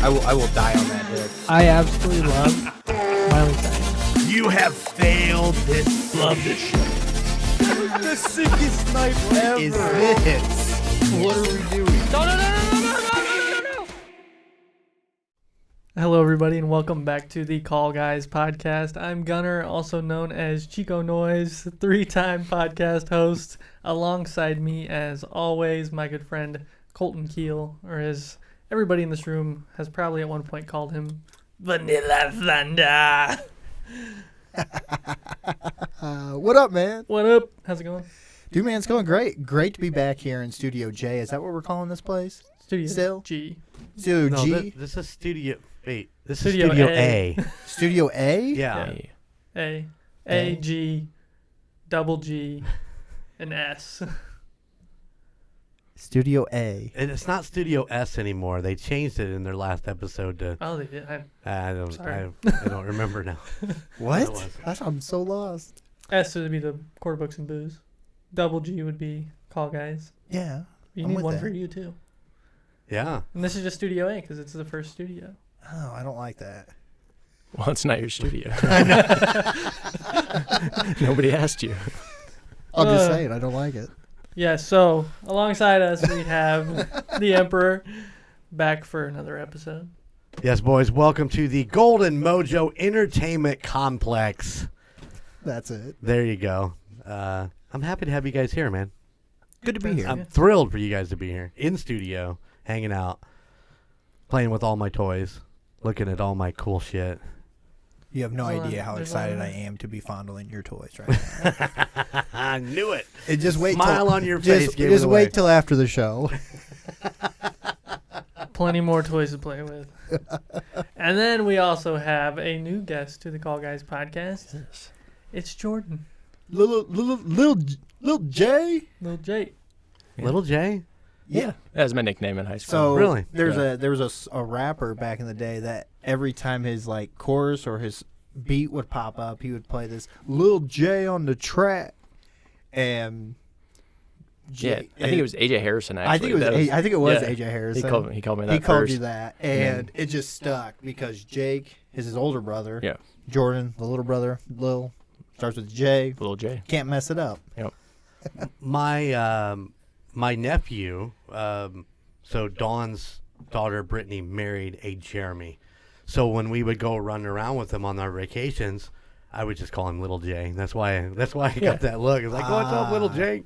I will die on that dick. I absolutely love Miley Cyrus. You have failed this. Love this show. The sickest night ever. Is this? What are we doing? No. Hello, everybody, and welcome back to the Call Guys podcast. I'm Gunner, also known as Chico Noise, three-time podcast host. Alongside me, as always, my good friend Colton Keel, or as everybody in this room has probably at one point called him, Vanilla Thunder. What up, man? What up? How's it going? Dude, man, it's going great. Great to be back here in Studio J. Is that what we're calling this place? Studio Still? G. Studio No, G? this is Studio... Wait, this Studio is Studio A. A. Studio A? Yeah. A, G, double G, and S. Studio A. And it's not Studio S anymore. They changed it in their last episode to... Oh, they did. I Sorry. don't remember now. What? I'm so lost. S would be the Quarter Books and Booze. Double G would be Call Guys. Yeah. You I'm need with one that. for you, too. Yeah. And this is just Studio A because it's the first studio. Oh, I don't like that. Well, it's not your studio. Nobody asked you. I'm just saying, I don't like it. Yeah, so alongside us, we have the Emperor back for another episode. Yes, boys. Welcome to the Golden Mojo Entertainment Complex. That's it. There you go. I'm happy to have you guys here, man. Good to be here. I'm thrilled for you guys to be here in studio, hanging out, playing with all my toys, looking at all my cool shit. You have no Hold idea on, how there's excited one. I am to be fondling your toys right now. I knew it. And just wait Smile till, on your face. Just, gave just it away. wait till after the show. Plenty more toys to play with. And then we also have a new guest to the Call Guys podcast. Yes. It's Jordan. Lil J? Lil J. Little J? Yeah. That was my nickname in high school. So Really? there was a rapper back in the day that every time his like chorus or his beat would pop up, he would play this Lil J on the track, and I think it was AJ Harrison. Actually, I think it was AJ Harrison. He called me that. He called first. you that, and it just stuck because Jake is his older brother. Yeah. Jordan, the little brother, Lil, starts with J. Little J. Can't mess it up. Yep. My nephew, so Dawn's daughter Brittany married a Jeremy. So when we would go run around with him on our vacations, I would just call him Little J. That's why I got that look. It's like, what's up, Little J?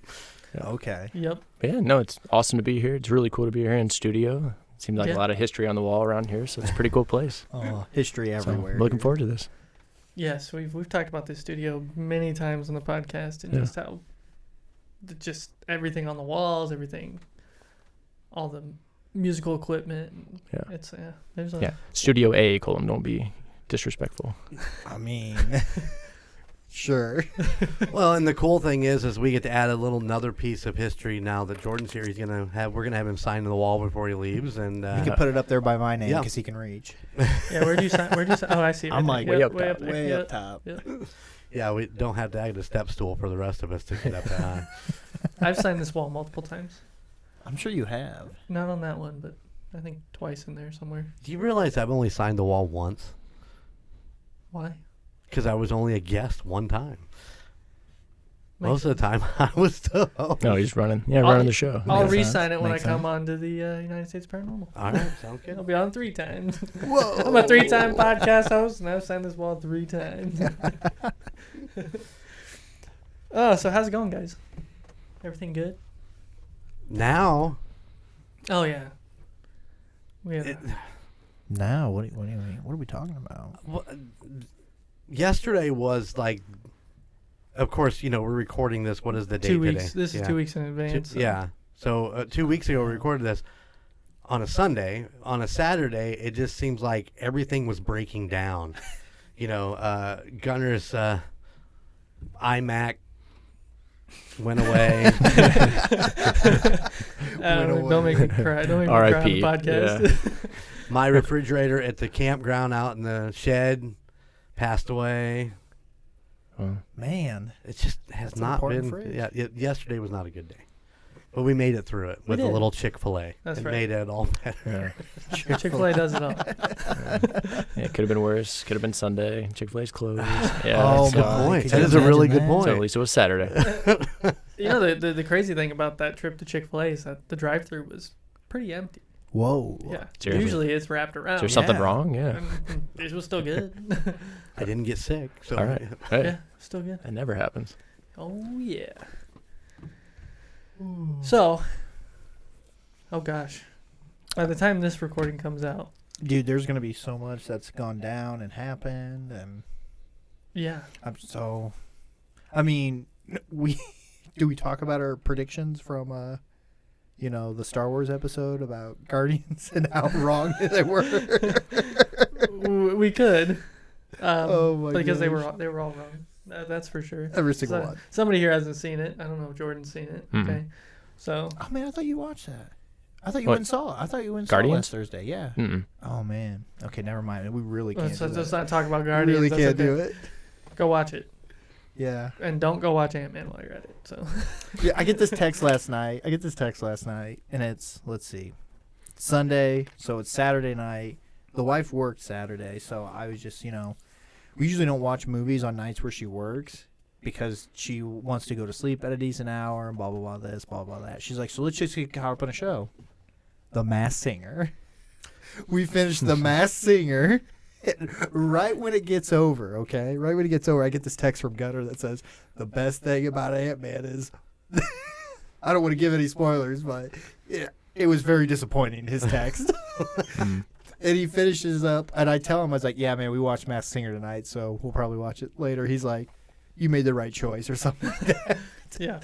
Okay. Yep. But yeah, no, it's awesome to be here. It's really cool to be here in studio. It seems like Yeah. a lot of history on the wall around here, so it's a pretty cool place. Oh, history everywhere. So, looking forward to this. Yes, we've talked about this studio many times on the podcast and just how just everything on the walls, everything, all the musical equipment. Yeah. It's there's a Studio A, Colum, don't be disrespectful. I mean, sure. Well, and the cool thing is we get to add another piece of history now that Jordan's here. We're gonna have him sign to the wall before he leaves, and You can put it up there by my name Yeah. because he can reach. Yeah, where'd you sign? Oh, I see. it I'm right like there. way Yep, up top. there. Way Yep. up top. Yep. yeah, we don't have to add a step stool for the rest of us to get up that high. I've signed this wall multiple times. I'm sure you have. Not on that one, but I think twice in there somewhere. Do you realize I've only signed the wall once? Why? Because I was only a guest one time. Makes Most of the time, I was the host. No, he's running. Yeah, I'll- running the show. I'll Makes re-sign sense. it when Makes I come sense. on to the United States Paranormal. All right, sounds I'll good. be on 3 times. Whoa. I'm a 3-time podcast host, and I've signed this wall 3 times. Oh, so how's it going, guys? Everything good? Now, Oh yeah. We have. Now, what do you mean? What are we talking about? yesterday was like, of course, we're recording this. What is the date 2 weeks. today? This is 2 weeks in advance. so- Yeah. So 2 weeks ago, we recorded this on a Sunday. On a Saturday, it just seems like everything was breaking down. Gunner's iMac went away. Don't make me cry. Don't make me cry on the R.I.P. podcast. My refrigerator at the campground out in the shed passed away. Man, It just has That's not important been. fridge. Yeah, yesterday was not a good day. But we made it through it with a did. little Chick-fil-A. That's it right. made it all better. Yeah. Chick-fil-A does it all. Yeah, it could have been worse. Could have been Sunday. Chick-fil-A's closed. Yeah, Oh, so, Good my. point. Could That you is a really imagine good that? so at point. least it was Saturday. You know, the crazy thing about that trip to Chick-fil-A is that the drive-thru was pretty empty. Whoa. Yeah. Seriously. Usually it's wrapped around. Is there something Yeah. wrong? Yeah. And it was still good. I didn't get sick. So All right. Hey, Yeah, still good. that never happens. Oh, yeah. So, oh gosh. By the time this recording comes out, Dude, there's going to be so much that's gone down and happened. And yeah. I mean, do we talk about our predictions from, the Star Wars episode about Guardians and how wrong they were? We could. Oh my because they gosh. were all wrong. That's for sure. Every single So- one. Somebody here hasn't seen it. I don't know if Jordan's seen it. Mm-mm. Okay. So, Oh, man, I thought you watched that. I thought you What? went and saw it. I thought you went and saw it Guardians? last Thursday. Yeah. Mm-mm. Oh, man. Okay, never mind. We really can't let's, do let's that. not talk about We Guardians. really That's can't do okay. it. Go watch it. Yeah. And don't go watch Ant-Man while you're at it. So, Yeah, I get this text last night. And it's, let's see, Sunday, so it's Saturday night. The wife worked Saturday, so I was just, we usually don't watch movies on nights where she works because she wants to go to sleep at a decent hour and blah, blah, blah, this, blah, blah, that. She's like, so let's just get caught up on a show. The Masked Singer. We finished The Masked Singer. Right when it gets over, okay? Right when it gets over, I get this text from Gunner that says, the best thing about Ant-Man is... I don't want to give any spoilers, but it was very disappointing, his text. And he finishes up, and I tell him, I was like, yeah, man, we watched Masked Singer tonight, so we'll probably watch it later. He's like, you made the right choice or something like that. yeah.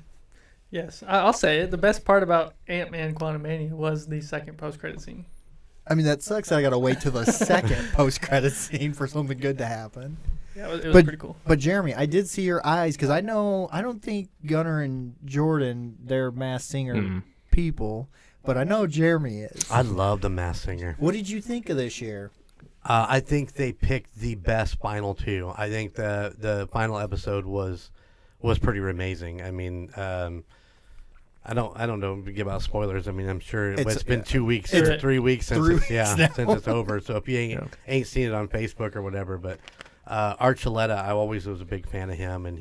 Yes. I'll say it. The best part about Ant-Man Quantumania was the second post-credit scene. I mean, that sucks that I got to wait till the second post-credit scene for something good to happen. Yeah, it was pretty cool. But Jeremy, I did see your eyes because I don't think Gunnar and Jordan, they're Masked Singer people, but I know Jeremy is. I love The Masked Singer. What did you think of this year? I think they picked the best final two. I think the final episode was pretty amazing. I mean, I don't know give out spoilers. I mean, I'm sure it's been 2 weeks, It's 3 weeks since 3 it's, weeks since now. it's over. So if you ain't seen it on Facebook or whatever, but Archuleta, I always was a big fan of him, and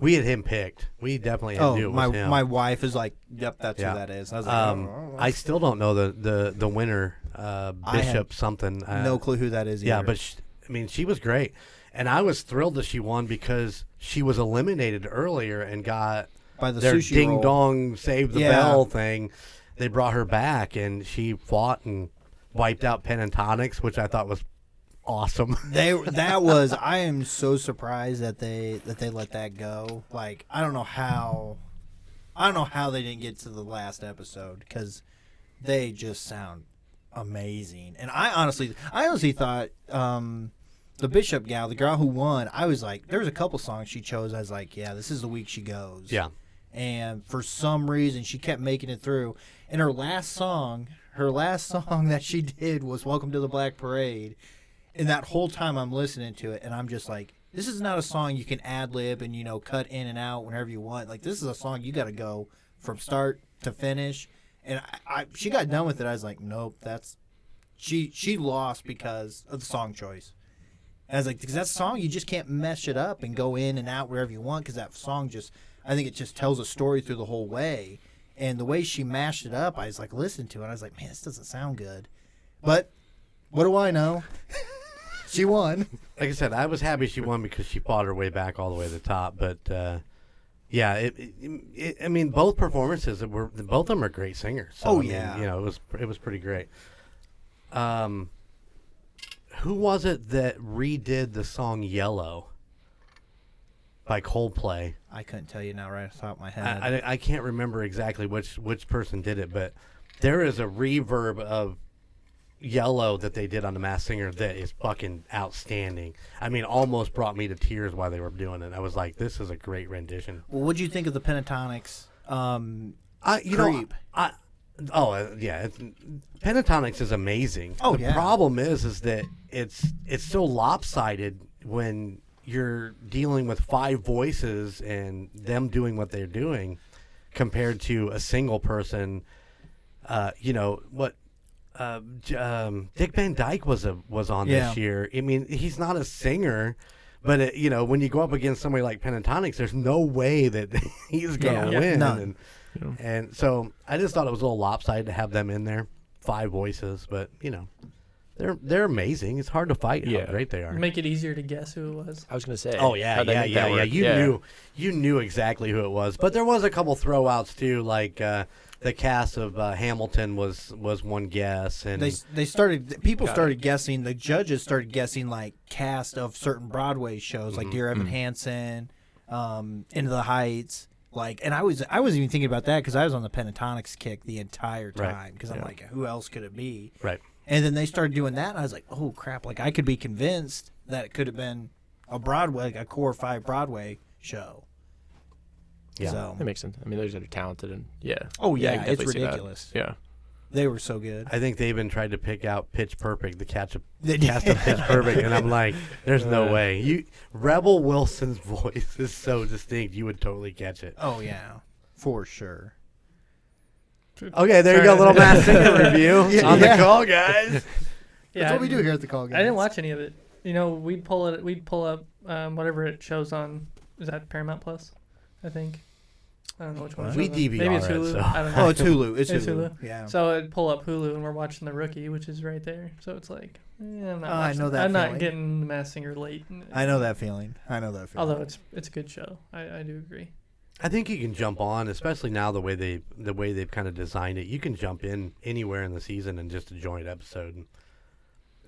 we had him picked. We definitely had to do it with him. my wife is like, yep, that's Yeah. who that is. I was like, I still don't know the winner, Bishop something. no clue who that is either. Yeah, but she was great, and I was thrilled that she won because she was eliminated earlier and got by the their sushi ding roll. dong save the Yeah. bell thing. They brought her back, and she fought and wiped out Pentatonics, which I thought was awesome. I am so surprised that they let that go. Like, I don't know how they didn't get to the last episode because they just sound amazing. And I honestly thought the Bishop gal, the girl who won, I was like, there was a couple songs she chose. I was like, yeah, this is the week she goes. Yeah. And for some reason, she kept making it through. And her last song that she did was "Welcome to the Black Parade." And that whole time I'm listening to it, and I'm just like, this is not a song you can ad-lib and, cut in and out whenever you want. Like, this is a song you got to go from start to finish. And she got done with it. I was like, nope, she lost because of the song choice. And I was like, because that song, you just can't mesh it up and go in and out wherever you want because that song I think it just tells a story through the whole way. And the way she mashed it up, I was like, listen to it. I was like, man, this doesn't sound good. But what do I know? She won. Like I said, I was happy she won because she fought her way back all the way to the top. But I mean, both performances both of them are great singers. So, Oh, I mean, yeah. it was pretty great. Who was it that redid the song "Yellow" by Coldplay? I couldn't tell you now right off the top of my head. I can't remember exactly which person did it, but there is a reverb of "Yellow" that they did on The Masked Singer that is fucking outstanding. I mean, almost brought me to tears while they were doing it. I was like, this is a great rendition. Well, what'd you think of the Pentatonics? Creep. Pentatonics is amazing. Oh, the yeah. problem is that it's so lopsided when you're dealing with 5 voices and them doing what they're doing. compared to a single person. Dick Van Dyke was on this year. I mean, he's not a singer, but when you go up against somebody like Pentatonics, there's no way that he's gonna win. None. And so I just thought it was a little lopsided to have them in there, 5 voices, but they're amazing. It's hard to fight how great they are. Make it easier to guess who it was. I was gonna say. Oh yeah. You knew exactly who it was, but there was a couple throwouts too, like the cast of Hamilton was one guess, and people started guessing. The judges started guessing like cast of certain Broadway shows, like Dear Evan Hansen, Into the Heights. Like, and I wasn't even thinking about that because I was on the Pentatonics kick the entire time because I'm like, who else could it be? Right. And then they started doing that, and I was like, oh crap! Like I could be convinced that it could have been a Broadway, like a core 5 Broadway show. Yeah, so, that makes sense. I mean, those are talented and Oh I yeah, can it's definitely see that. ridiculous. Yeah. They were so good. I think they even tried to pick out Pitch Perfect, the cast of Pitch Perfect, and I'm like, there's no way. Rebel Wilson's voice is so distinct, you would totally catch it. Oh yeah, for sure. Okay, there you go, little Masked Singer review on the call, guys. That's what we do here at the call, guys. I didn't watch any of it. We'd pull up whatever it shows on. Is that Paramount Plus? I think. I don't know which one. We DVR Maybe it's it, Hulu. so. I don't know. Oh, it's Hulu. It's It's Hulu. Hulu. Yeah. So I'd pull up Hulu and we're watching The Rookie, which is right there. So it's like, I'm not. I know that I'm feeling. not getting the Masked Singer late. I know that feeling. Although it's a good show. I do agree. I think you can jump on, especially now the way they've kind of designed it. You can jump in anywhere in the season and just enjoy an episode. And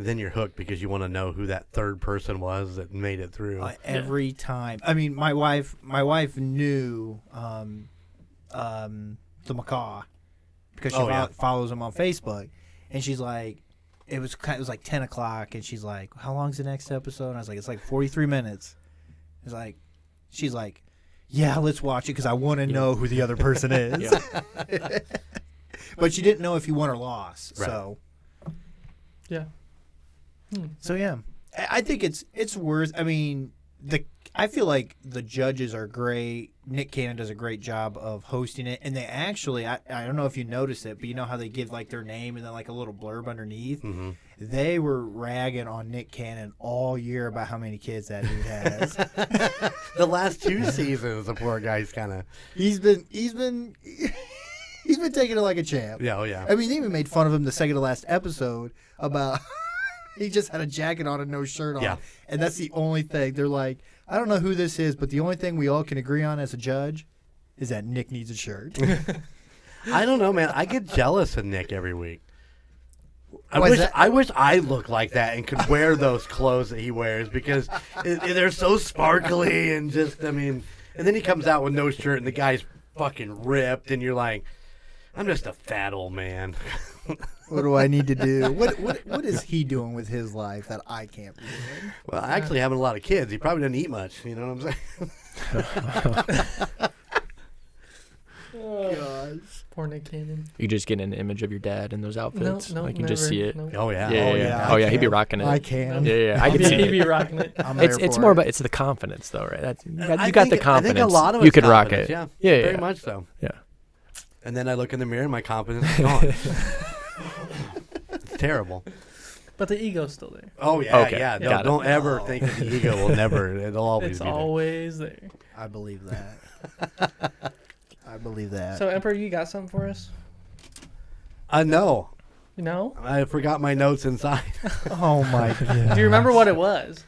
then you're hooked because you want to know who that third person was that made it through. Every time. I mean, my wife knew the Macaw because she follows him on Facebook, and she's like, it was like 10 o'clock, and she's like, how long's the next episode? And I was like, it's like 43 minutes. She's like, yeah, let's watch it because I want to know who the other person is. But she didn't know if he won or lost. Right. So yeah. So yeah, I think it's worth. I mean, I feel like the judges are great. Nick Cannon does a great job of hosting it, and they actually, I don't know if you noticed it, but you know how they give like their name and then like a little blurb underneath. Mm-hmm. They were ragging on Nick Cannon all year about how many kids that dude has. The last 2 seasons, the poor guy's kind of he's been taking it like a champ. Yeah, oh yeah. I mean, they even made fun of him the second to last episode about. He just had a jacket on and no shirt on. Yeah. And that's the only thing. They're like, I don't know who this is, but the only thing we all can agree on as a judge is that Nick needs a shirt. I don't know, man. I get jealous of Nick every week. I wish I looked like that and could wear those clothes that he wears because they're so sparkly and just, I mean, and then he comes out with no shirt and the guy's fucking ripped and you're like, I'm just a fat old man. What do I need to do? What is he doing with his life that I can't be doing? Well, actually having a lot of kids. He probably doesn't eat much. You know what I'm saying? Oh, gosh. Poor Nick Cannon. You just get an image of your dad in those outfits. No, like you never. just see it. No. Oh yeah. Oh yeah. He'd be rocking it. I can. Yeah. I can see He'd be it. rocking it. It's more about it's the confidence though, right? You got the confidence. I think a lot of you could rock it. Yeah. Yeah. Very much so. Yeah. And then I look in the mirror and my confidence is gone. It's terrible. But the ego's still there. Oh yeah, okay. yeah. Don't ever think that the ego will never. It'll always it's be there. always there. I believe that. I believe that. So Emperor, you got something for us? No. No? I forgot my notes inside. Oh my god. Do you remember what it was?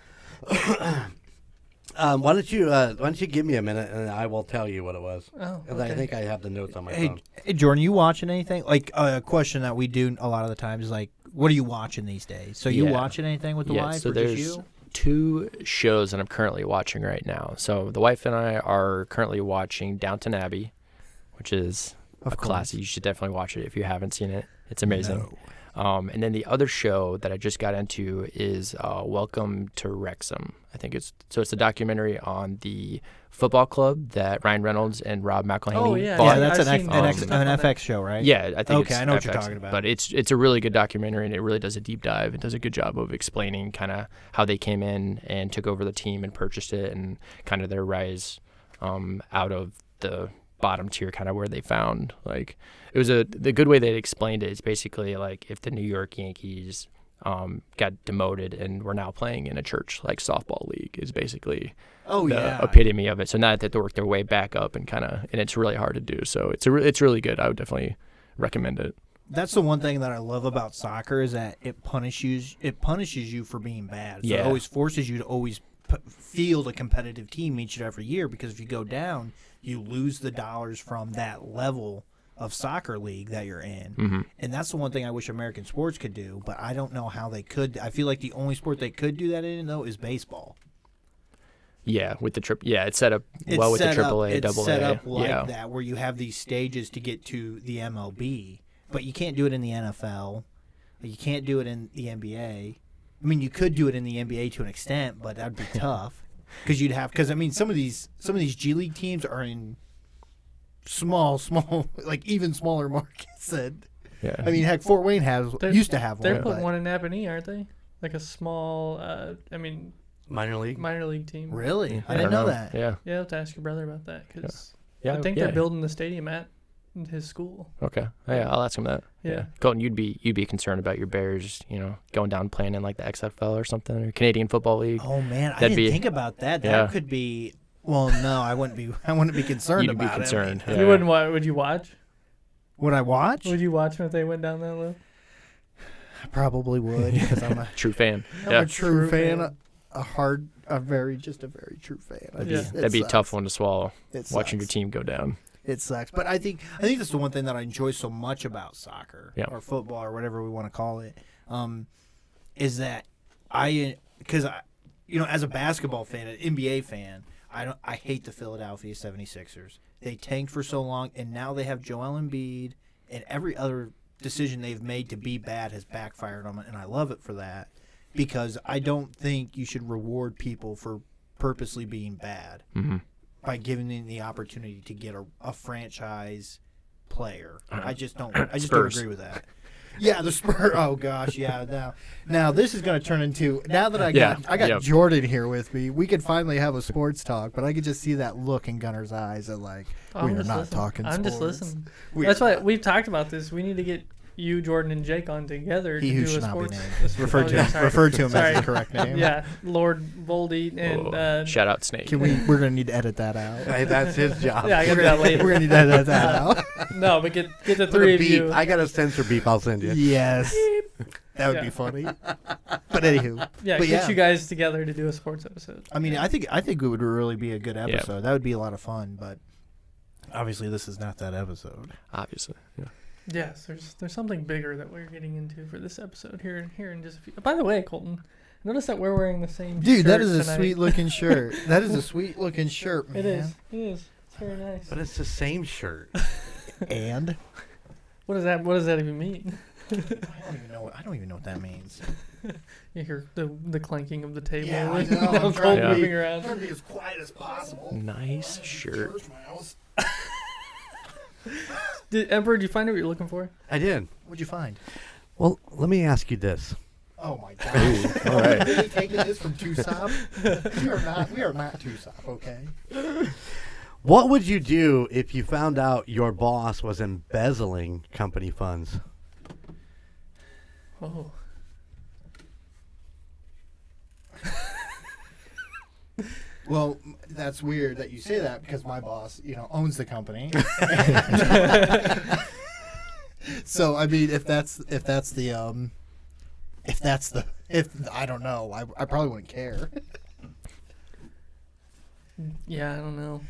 Why don't you give me a minute and I will tell you what it was. Oh, okay. I think I have the notes on my phone. Hey, Jordan, you watching anything? Like a question that we do a lot of the times is like, what are you watching these days? So you watching anything with the wife? So or there's just you? 2 shows that I'm currently watching right now. So the wife and I are currently watching Downton Abbey, which is a classic. You should definitely watch it if you haven't seen it. It's amazing. No. And then the other show that I just got into is Welcome to Wrexham. I think it's a documentary on the football club that Ryan Reynolds and Rob McElhenney bought. Yeah, that's an FX show, right? Yeah, I think okay, I know what you're talking about. But it's a really good documentary, and it really does a deep dive. It does a good job of explaining kind of how they came in and took over the team and purchased it, and kind of their rise out of the bottom tier, kind of where they found like it was the good way they explained it is basically like if the New York Yankees got demoted and we're now playing in a church like softball league is basically the epitome of it. So now that they work their way back up and it's really hard to do. So it's really good. I would definitely recommend it. That's the one thing that I love about soccer is that it punishes you for being bad. So it always forces you to always field a competitive team each and every year, because if you go down, you lose the dollars from that level of soccer league that you're in. Mm-hmm. And that's the one thing I wish American sports could do, but I don't know how they could. I feel like the only sport they could do that in, though, is baseball. Yeah, with the it's set up well with the AAA, It's AA. set up like that, where you have these stages to get to the MLB, but you can't do it in the NFL. You can't do it in the NBA. I mean, you could do it in the NBA to an extent, but that'd be tough because I mean, some of these G League teams are in small, like even smaller markets. Than, I mean, heck, Fort Wayne used to have one. They're putting one in Napanee, aren't they? Like a small, minor league team. Really? I didn't know that. Yeah, you have to ask your brother about that because I think they're building the stadium at his school. Okay. I'll ask him that. Yeah. Colton, you'd be concerned about your Bears, going down playing in like the XFL or something, or Canadian Football League. Oh man, I didn't think about that. That could be. Well, no, I wouldn't be concerned You'd about be concerned. it. You wouldn't. Would you watch? Would I watch? Would you watch them if they went down that low? I probably would, because I'm a true fan. I'm a true fan. A very true fan. That'd be a tough one to swallow. Watching your sucks. team go down. It sucks, but I think that's the one thing that I enjoy so much about soccer or football or whatever we want to call it, is that because as a basketball fan, an NBA fan, I hate the Philadelphia 76ers. They tanked for so long, and now they have Joel Embiid, and every other decision they've made to be bad has backfired on them, and I love it for that, because I don't think you should reward people for purposely being bad. Mm-hmm. By giving them the opportunity to get a franchise player. I just don't agree with that. Yeah, the Spurs. Oh gosh, yeah. Now this is going to turn into, now that I got Jordan here with me, we could finally have a sports talk. But I could just see that look in Gunner's eyes of like, we are not talking sports. I'm just listening. That's why we've talked about this. We need to get you, Jordan, and Jake on together to do a sports. Refer to him as his correct name. Yeah, Lord Voldy and shout out Snake. We're gonna need to edit that out. Hey, that's his job. Yeah, I got that later. We're gonna need to edit that out. No, but get the three of you. I got a censor beep. I'll send you. Yes, that would be funny. But anywho, get you guys together to do a sports episode. I mean, I think it would really be a good episode. Yeah. That would be a lot of fun. But obviously, this is not that episode. Obviously, yeah. Yes, there's something bigger that we're getting into for this episode here in just a few. By the way, Colton, notice that we're wearing the same Dude, shirt that is tonight. a sweet looking shirt. That is a sweet looking shirt, man. It is. It's very nice. But it's the same shirt. And what does that even mean? I don't even know what that means. You hear the clanking of the table. Yeah, I know. I'm trying to moving around. Trying to be as quiet as possible. Nice shirt. Emperor, did you find what you're looking for? I did. What'd you find? Well, let me ask you this. Oh my God! All right. Really taking this from Tucson? We are not Tucson, okay? What would you do if you found out your boss was embezzling company funds? Oh. Well, that's weird that you say that, because my boss, owns the company. So I mean, if I don't know, I probably wouldn't care. Yeah, I don't know.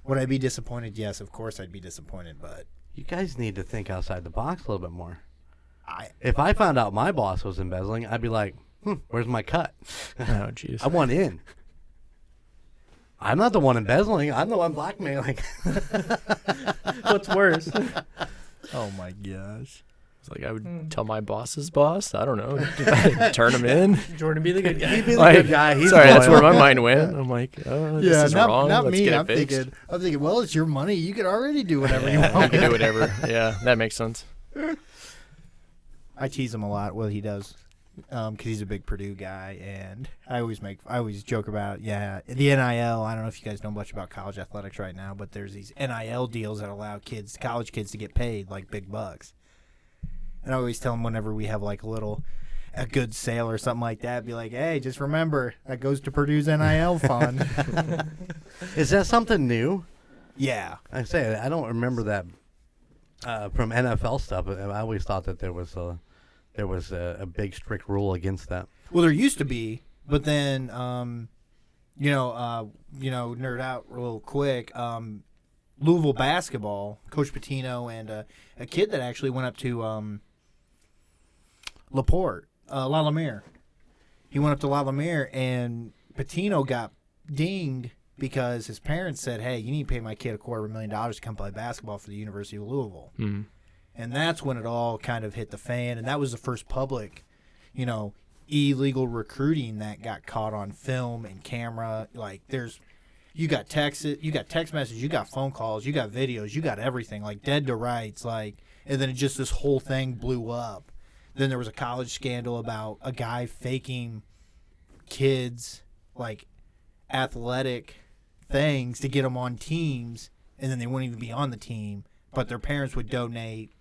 Would I be disappointed? Yes, of course I'd be disappointed, but You guys need to think outside the box a little bit more. If I found out my boss was embezzling, I'd be like, where's my cut? Oh, jeez. I want in. I'm not the one embezzling. I'm the one blackmailing. What's worse? Oh, my gosh. It's like I would tell my boss's boss. I don't know. Turn him in. Jordan, be the good guy. He'd be the good guy. He's sorry, that's loyal. where my mind went. I'm like, this is wrong. Not Let's me. get it I'm fixed. thinking, well, it's your money. You can already do whatever you want. You can do whatever. Yeah, that makes sense. I tease him a lot. Well, he does. because he's a big Purdue guy, and I always joke about, the NIL. I don't know if you guys know much about college athletics right now, but there's these NIL deals that allow college kids to get paid like big bucks. And I always tell them whenever we have like a good sale or something like that, be like, hey, just remember that goes to Purdue's NIL fund. Is that something new? Yeah, I say I don't remember that from NFL stuff. I always thought that there was a big strict rule against that. well, there used to be, but then nerd out real quick. Louisville basketball, Coach Pitino and a kid that actually went up to La Lumiere. He went up to La Lumiere, and Pitino got dinged because his parents said, hey, you need to pay my kid $250,000 to come play basketball for the University of Louisville. Mm. And that's when it all kind of hit the fan, and that was the first public, illegal recruiting that got caught on film and camera. Like, you got text messages, you got phone calls, you got videos, you got everything, like dead to rights, like, and then just this whole thing blew up. Then there was a college scandal about a guy faking kids, like, athletic things to get them on teams, and then they wouldn't even be on the team, but their parents would donate,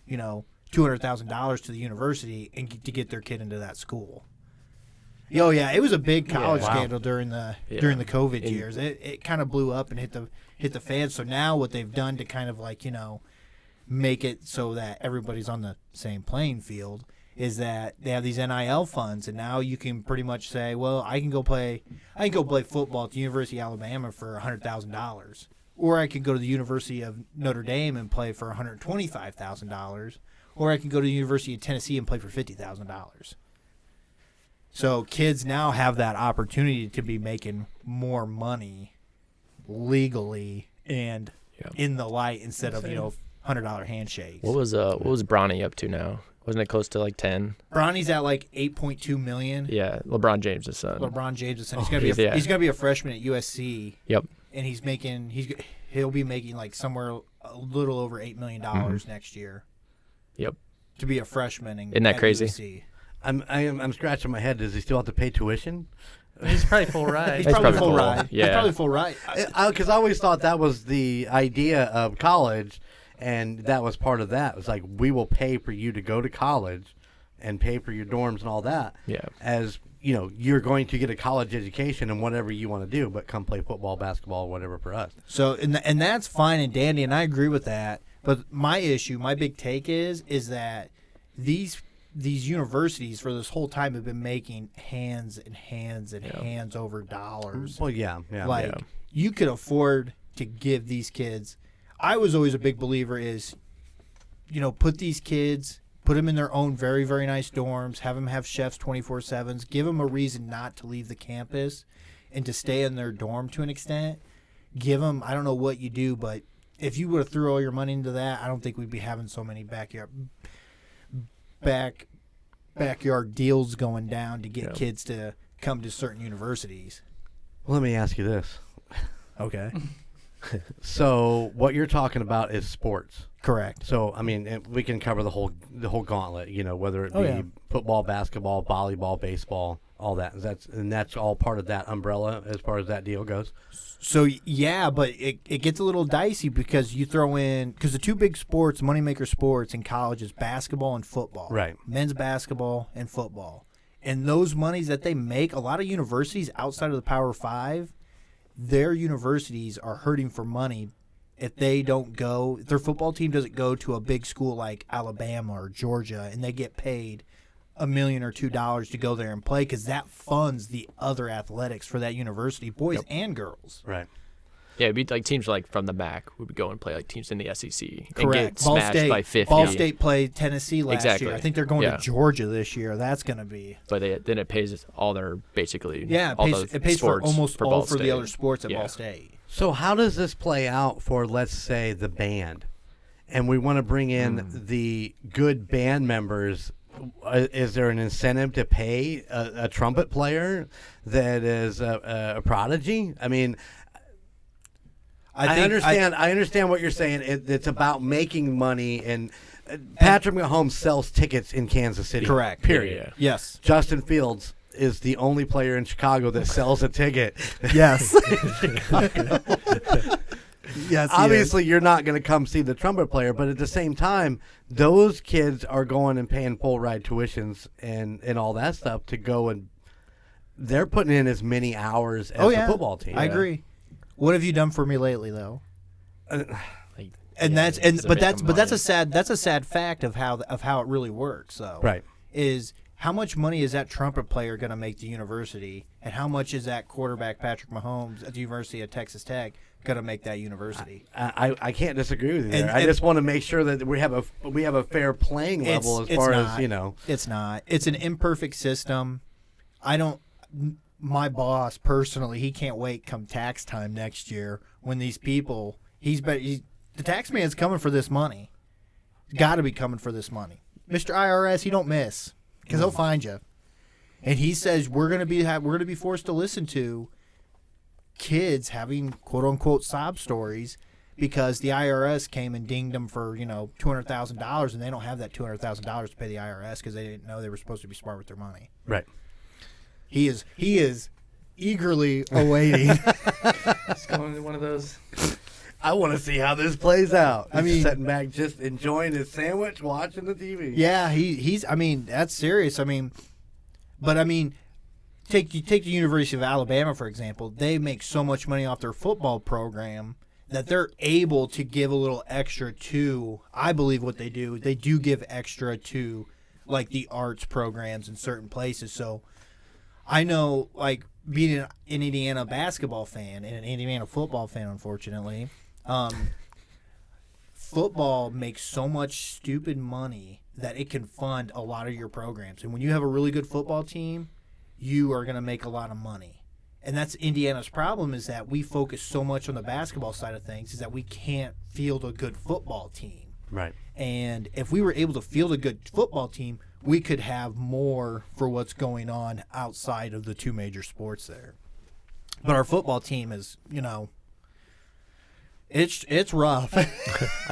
$200,000 to the university and to get their kid into that school. Oh yeah, it was a big college scandal during the COVID years. It kind of blew up and hit the fan. So now what they've done to kind of like make it so that everybody's on the same playing field is that they have these NIL funds, and now you can pretty much say, well, I can go play football at the University of Alabama for $100,000, or I could go to the University of Notre Dame and play for $125,000, or I can go to the University of Tennessee and play for $50,000. So kids now have that opportunity to be making more money legally and in the light instead of $100 handshakes. What was Bronny up to now? Wasn't it close to like 10? Bronny's at like $8.2 million. Yeah, LeBron James' son. He's gonna be a freshman at USC. Yep. And he'll be making like somewhere a little over $8 million next year. Yep. To be a freshman. Isn't that crazy? USC. I'm scratching my head. Does he still have to pay tuition? He's probably full ride. He's probably full full. ride. Yeah. He's probably full ride. Because I always thought that was the idea of college, and that was part of that. It was like, we will pay for you to go to college and pay for your dorms and all that. Yeah. As, you're going to get a college education and whatever you want to do, but come play football, basketball, whatever for us. So, and that's fine and dandy, and I agree with that. But my big take is that these universities for this whole time have been making hands and hands and hands over dollars. Well, yeah. You could afford to give these kids. I was always a big believer is, put these kids, put them in their own very, very nice dorms, have them have chefs 24/7s, give them a reason not to leave the campus and to stay in their dorm to an extent. Give them, I don't know what you do, but if you were to throw all your money into that, I don't think we'd be having so many backyard deals going down to get kids to come to certain universities. Well, let me ask you this. Okay. So what you're talking about is sports. Correct. So, I mean, we can cover the whole gauntlet, whether it be football, basketball, volleyball, baseball, all that. That's all part of that umbrella as far as that deal goes. So, yeah, but it gets a little dicey because you throw in – because the two big sports, moneymaker sports in college is basketball and football. Right. Men's basketball and football. And those monies that they make, a lot of universities outside of the Power Five, their universities are hurting for money if they don't go – if their football team doesn't go to a big school like Alabama or Georgia and they get paid $1 million or $2 million to go there and play because that funds the other athletics for that university, boys and girls. Right. Yeah, it'd be like teams like from the MAC would go and play like teams in the SEC and Correct. get smashed by 50. Ball State played Tennessee last Exactly. year. I think they're going to Georgia this year. That's going to be. But then it pays all their basically. It pays for almost all for the other sports at Yeah. Ball State. So how does this play out for, let's say, the band? And we want to bring in the good band members. Is there an incentive to pay a trumpet player that is a prodigy? I mean, I understand what you're saying. It's about making money, Patrick Mahomes sells tickets in Kansas City. Correct. Period. Yeah. Yes. Justin Fields is the only player in Chicago that sells a ticket. Yes. Yes. Obviously, you're not going to come see the trumpet player, but at the same time, those kids are going and paying full ride tuitions and all that stuff to go, and they're putting in as many hours as the football team. I agree. What have you done for me lately, though? Like, And yeah, that's a sad fact of how it really works. Though, Right. Is how much money is that trumpet player going to make the university, and how much is that quarterback Patrick Mahomes at the University of Texas Tech going to make that university? I can't disagree with you there. I And- just want to make sure that we have a fair playing level as far as, you know. It's not. It's an imperfect system. My boss personally, he can't wait come tax time next year when these people. The tax man's coming for this money. He's got to be coming for this money. Mr. IRS, he don't miss because he'll find you. And he says we're gonna be forced to listen to kids having quote unquote sob stories because the IRS came and dinged them for $200,000 and they don't have that $200,000 to pay the IRS because they didn't know they were supposed to be smart with their money. Right. He is eagerly awaiting. It's going to one of those. I want to see how this plays out. I mean- He's sitting back just enjoying his sandwich, watching the TV. Yeah, he's. I mean, that's serious. I mean, but I mean, take the University of Alabama for example. They make so much money off their football program that they're able to give a little extra to. I believe what they do. They do give extra to, like the arts programs in certain places. So, I know, like being an Indiana basketball fan and an Indiana football fan, unfortunately. Football makes so much stupid money that it can fund a lot of your programs. And when you have a really good football team, you are going to make a lot of money. And that's Indiana's problem is that we focus so much on the basketball side of things is that we can't field a good football team. Right. And if we were able to field a good football team, we could have more for what's going on outside of the two major sports there. But our football team is, it's rough. I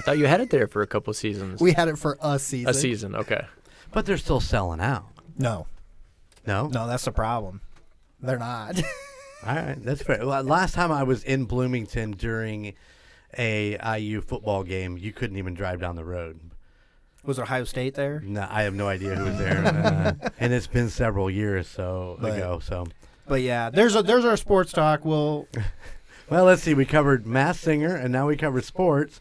thought you had it there for a couple seasons. We had it for a season. A season, okay. But they're still selling out. No, No? that's the problem. They're not. All right, that's fair. Well, last time I was in Bloomington during a IU football game, you couldn't even drive down the road. Was Ohio State there? No, I have no idea who was there, and it's been several years ago. So, But yeah, there's our sports talk. well, let's see. We covered Masked Singer, and now we covered sports.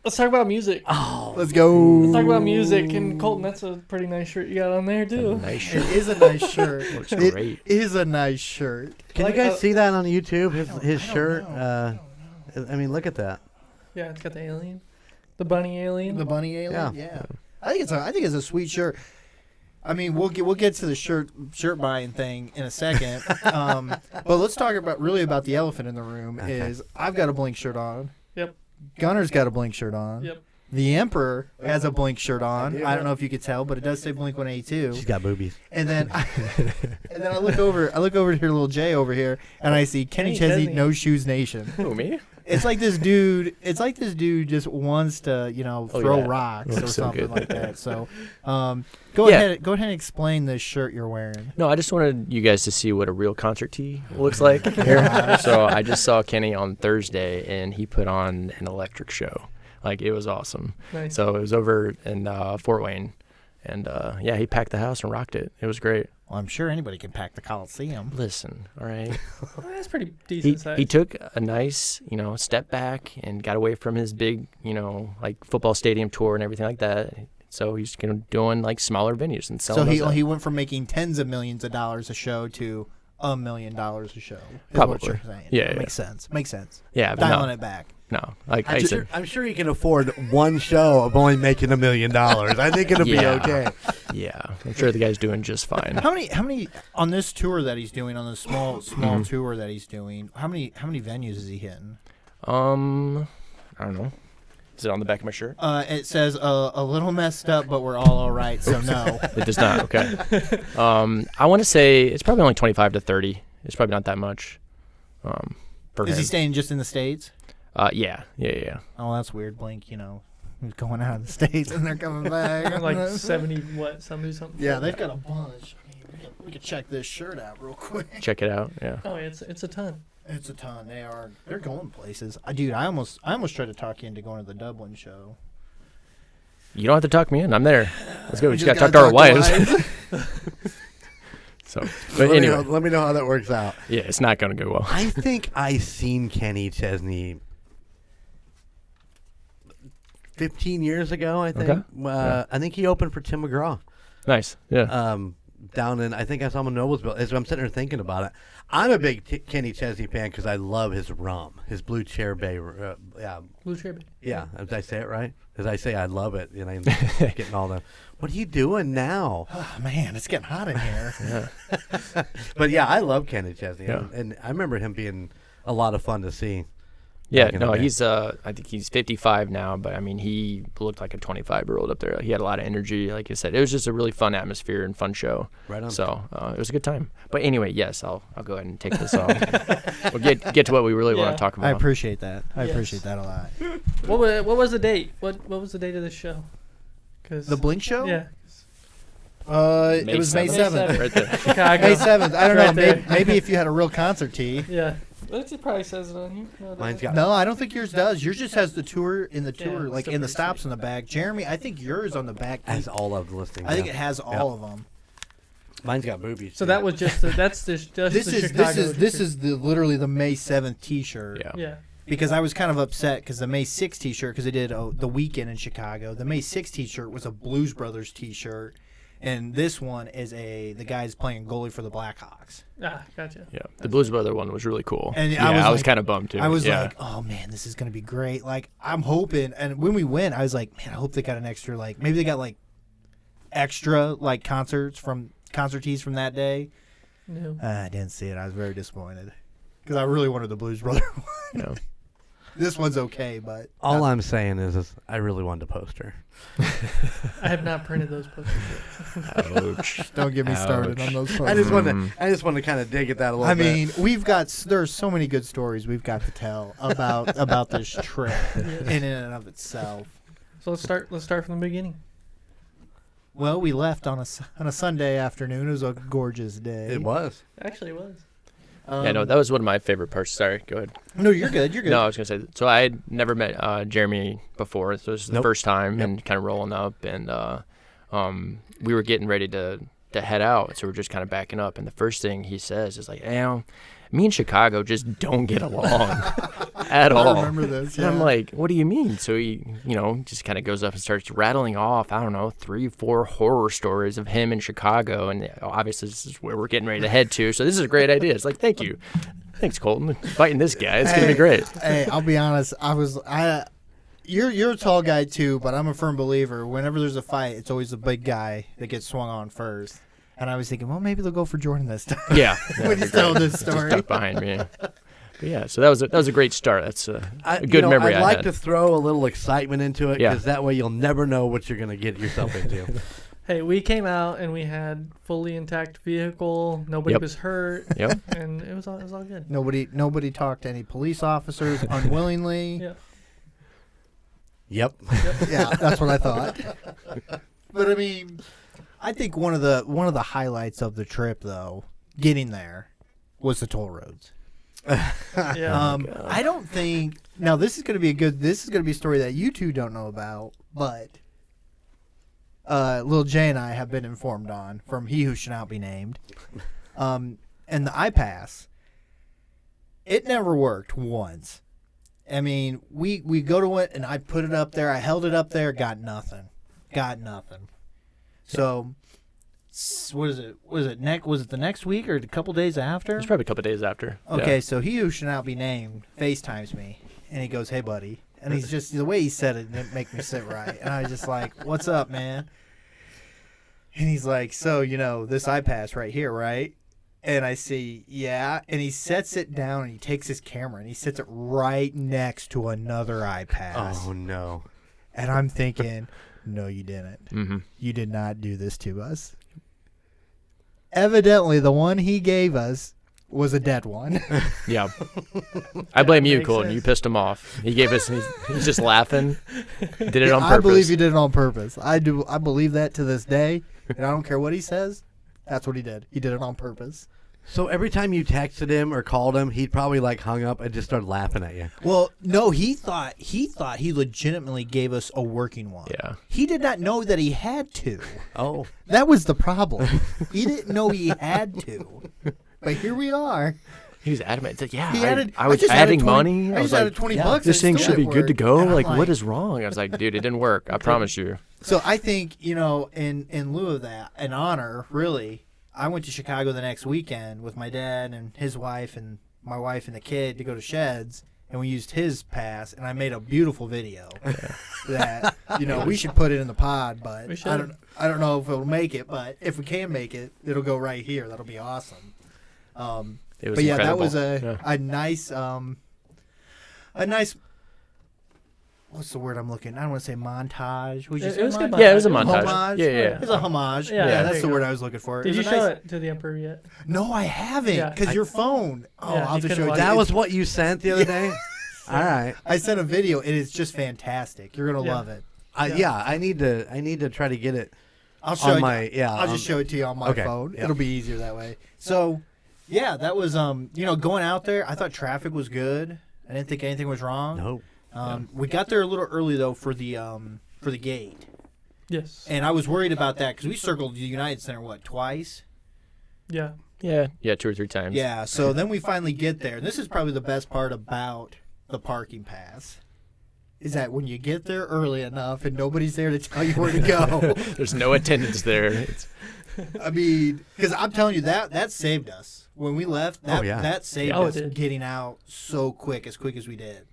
Let's talk about music. Oh, Let's go. Let's talk about music. And Colton, that's a pretty nice shirt you got on there, too. Nice It shirt. is a nice shirt. Looks It great. is a nice shirt. can Like, you guys see that on YouTube? His I don't shirt. know. I mean, look at that. Yeah, it's got the alien. The bunny alien. The bunny alien. Yeah. Yeah. I think it's a sweet shirt. I mean, we'll get to the shirt buying thing in a second. But let's talk about the elephant in the room. Okay. Is I've got a Blink shirt on. Yep. Gunner's got a Blink shirt on. Yep. The Emperor has a Blink shirt on. do. I don't know if you could tell, but it does say Blink-182. She's got boobies. And then I look over to her little J over here, and I see Kenny Kenny Chesney, Chesney. No Shoes Nation. Who, me? It's like this dude just wants to, throw yeah. rocks or Looks so something good. like that. So, go ahead and explain this shirt you're wearing. No, I just wanted you guys to see what a real concert tee looks like here. So I just saw Kenny on Thursday, and he put on an electric show. Like, it was awesome. Nice. So it was over in Fort Wayne. And, yeah, he packed the house and rocked it. It was great. Well, I'm sure anybody can pack the Coliseum. Listen, all right. That's pretty decent size. He took a nice, step back and got away from his big, like football stadium tour and everything like that. So he's doing like smaller venues and selling. So those out. he went from making tens of millions of dollars a show to $1 million a show. Is Probably. what you're saying. Yeah, Makes sense. Yeah, but Dialing no, it back. no. Like I said, I'm sure you can afford one show of only making $1 million. I think it'll be Yeah. okay. yeah, I'm sure the guy's doing just fine. How many on this tour that he's doing, on this small tour that he's doing, how many venues is he hitting? I don't know. Is it on the back of my shirt? It says a little messed up, but we're all right, so no. It does not. Okay. I want to say it's probably only 25 to 30. It's probably not that much. For Is him. he staying just in the States? Yeah. Oh, that's weird. Blink, who's going out of the States and they're coming back. Like 70 something. Yeah, they've got a bunch. I mean, we can check this shirt out real quick. Check it out. Yeah. Oh, it's a ton. It's a ton. They're going places. Dude, I almost tried to talk you into going to the Dublin show. You don't have to talk me in. I'm there. Let's go. We just got to talk gotta to our wives. So, but anyway, let me know how that works out. yeah, it's not going to go well. I think I seen Kenny Chesney 15 years ago. I think. Okay. Yeah. I think he opened for Tim McGraw. Nice. Yeah. Down in, I think I saw him in Noblesville. As I'm sitting there thinking about it, I'm a big Kenny Chesney fan because I love his rum, his Blue Chair Bay. Blue Cherry. Yeah, did I say it right? As I say, I love it, and I'm getting all the. What are you doing now? Oh, man, it's getting hot in here. Yeah. But yeah, I love Kenny Chesney, Yeah. and I remember him being a lot of fun to see. Yeah, back in the no, day. he's I think he's 55 now, but I mean he looked like a 25-year-old up there. He had a lot of energy, like you said. It was just a really fun atmosphere and fun show. Right on. So it was a good time. But anyway, yes, I'll go ahead and take this off. We'll get to what we really want Yeah. to talk about. I appreciate that. I Yes. appreciate that a lot. What was the date? What was the date of this show? 'Cause The Blink show? Yeah. It was May 7th. Right there. Chicago. May 7th. I don't Right know. there. Maybe if you had a real concert tee. Yeah. It probably says it on here. No, it Mine's doesn't. got. No, I don't think yours does. Yours just has the tour in the tour, Yeah, like still in the pretty stops sweet. in the back. Jeremy, I think yours on the back. Has all of the listings. I think yeah. it has all of them. Mine's got boobies. So too. that was just that's just This the is Chicago. this is the literally the May 7th T-shirt. Yeah. Yeah. Because I was kind of upset because the May 6th T-shirt, because they did the weekend in Chicago. The May 6th T-shirt was a Blues Brothers T-shirt, and this one is the guys playing goalie for the Blackhawks. Ah, gotcha. Yeah. The Blues Brother one was really cool. And yeah, I was like- kind of bummed too. I was yeah. like, oh man, this is gonna be great. Like I'm hoping, and when we went, I was like, man, I hope they got an extra, like maybe they got like extra like concert tees from that day. No. I didn't see it. I was very disappointed because I really wanted the Blues Brother one. Yeah. This one's okay, but All I'm saying is I really wanted a poster. I have not printed those posters yet. Ouch. don't get me started Ouch. on those. I just posters. want to. I just want to kind of dig at that a little I bit. mean, there's so many good stories we've got to tell about this trip in and of itself. So let's start from the beginning. Well, we left on a Sunday afternoon. It was a gorgeous day. it was. Actually, it was. Yeah, no, that was one of my favorite parts. Sorry, go ahead. No, you're good. You're good. No, I was gonna say. So I had never met Jeremy before. So this is the Nope. first time, Yep. and kind of rolling up, and we were getting ready to head out. So we're just kind of backing up, and the first thing he says is like, "Hey, me and Chicago just don't get along at all." I remember this. And I'm like, what do you mean? So he, just kind of goes up and starts rattling off, I don't know, 3-4 horror stories of him in Chicago. And obviously this is where we're getting ready to head to. So this is a great idea. It's like, thank you. Thanks, Colton. Fighting this guy. It's going to be great. Hey, I'll be honest. You're a tall guy too, but I'm a firm believer. Whenever there's a fight, it's always the big guy that gets swung on first. And I was thinking, well, maybe they'll go for Jordan this time. Yeah. when he's telling this story. Stuck behind me. But yeah, so that was a great start. That's a good you know, memory I'd I like had. to throw a little excitement into it Yeah. because that way you'll never know what you're going to get yourself into. Hey, we came out and we had fully intact vehicle. Nobody Yep. was hurt. Yep. And it was all good. Nobody talked to any police officers unwillingly. Yeah. Yep. Yeah, that's what I thought. But I mean, I think one of the highlights of the trip, though, getting there, was the toll roads. Yeah. I don't think now this is going to be a story that you two don't know about, but Lil J and I have been informed on from he who should not be named. And the iPass, it never worked once. I mean, we go to it and I put it up there. I held it up there, got nothing. So, what is it? Was it the next week or a couple days after? It's probably a couple days after. Okay, Yeah. so he who should not be named FaceTimes me, and he goes, "Hey, buddy," and he's just the way he said it didn't make me sit right, and I was just like, "What's up, man?" And he's like, "So this iPass right here, right?" And I see, yeah, and he sets it down and he takes his camera and he sets it right next to another iPass, Oh, no. and I'm thinking, "No, you didn't. Mm-hmm. You did not do this to us." Evidently, the one he gave us was a dead one. Yeah. I blame you, makes Colton. sense. You pissed him off. He gave us. He's just laughing. Did it on purpose. I believe he did it on purpose. I do. I believe that to this day, and I don't care what he says. That's what he did. He did it on purpose. So every time you texted him or called him, he'd probably like hung up and just started laughing at you. Well, no, he thought he legitimately gave us a working one. Yeah. He did not know that he had to. Oh. That was the problem. He didn't know he had to. But here we are. He was adamant. It's like, yeah, He added- I was just added adding 20 money. I I was just added like, 20 yeah, bucks this and thing it should still be didn't good to work. go. And I'm Like, like- what is wrong? I was like, dude, it didn't work. I promise you. So I think, in lieu of that, an honor, really, I went to Chicago the next weekend with my dad and his wife and my wife and the kid to go to Sheds, and we used his pass, and I made a beautiful video that, we should put it in the pod, but We should. I don't know if it'll make it, but if we can make it, it'll go right here. That'll be awesome. It was But yeah, incredible. that was a nice. What's the word I'm looking? I don't want to say montage. Would you It say was good montage? Yeah, it was a Homage. montage. Homage? Yeah, yeah. It's a homage. Yeah, Yeah, there that's you the go. word I was looking for. Did It you was a show nice- it to the Emperor yet? No, I haven't. Yeah. Because your phone. Oh, Yeah, I'll you just couldn't show it. watch That it. was what you sent the other day? All right. I sent a video. It is just fantastic. You're gonna Yeah. love it. I need to try to get it I'll show on it. my I'll just show it to you on my Okay, phone. yeah. It'll be easier that way. So, yeah, that was going out there. I thought traffic was good. I didn't think anything was wrong. No. We got there a little early though for the gate. Yes. And I was worried about that because we circled the United Center, twice? Yeah. Yeah, 2 or 3 times. Yeah, so then we finally get there. And this is probably the best part about the parking pass, is that when you get there early enough and nobody's there to tell you where to go. There's no attendance there. It's, I mean, because I'm telling you, that saved us. When we left, that saved Oh, it us did. getting out so quick as we did.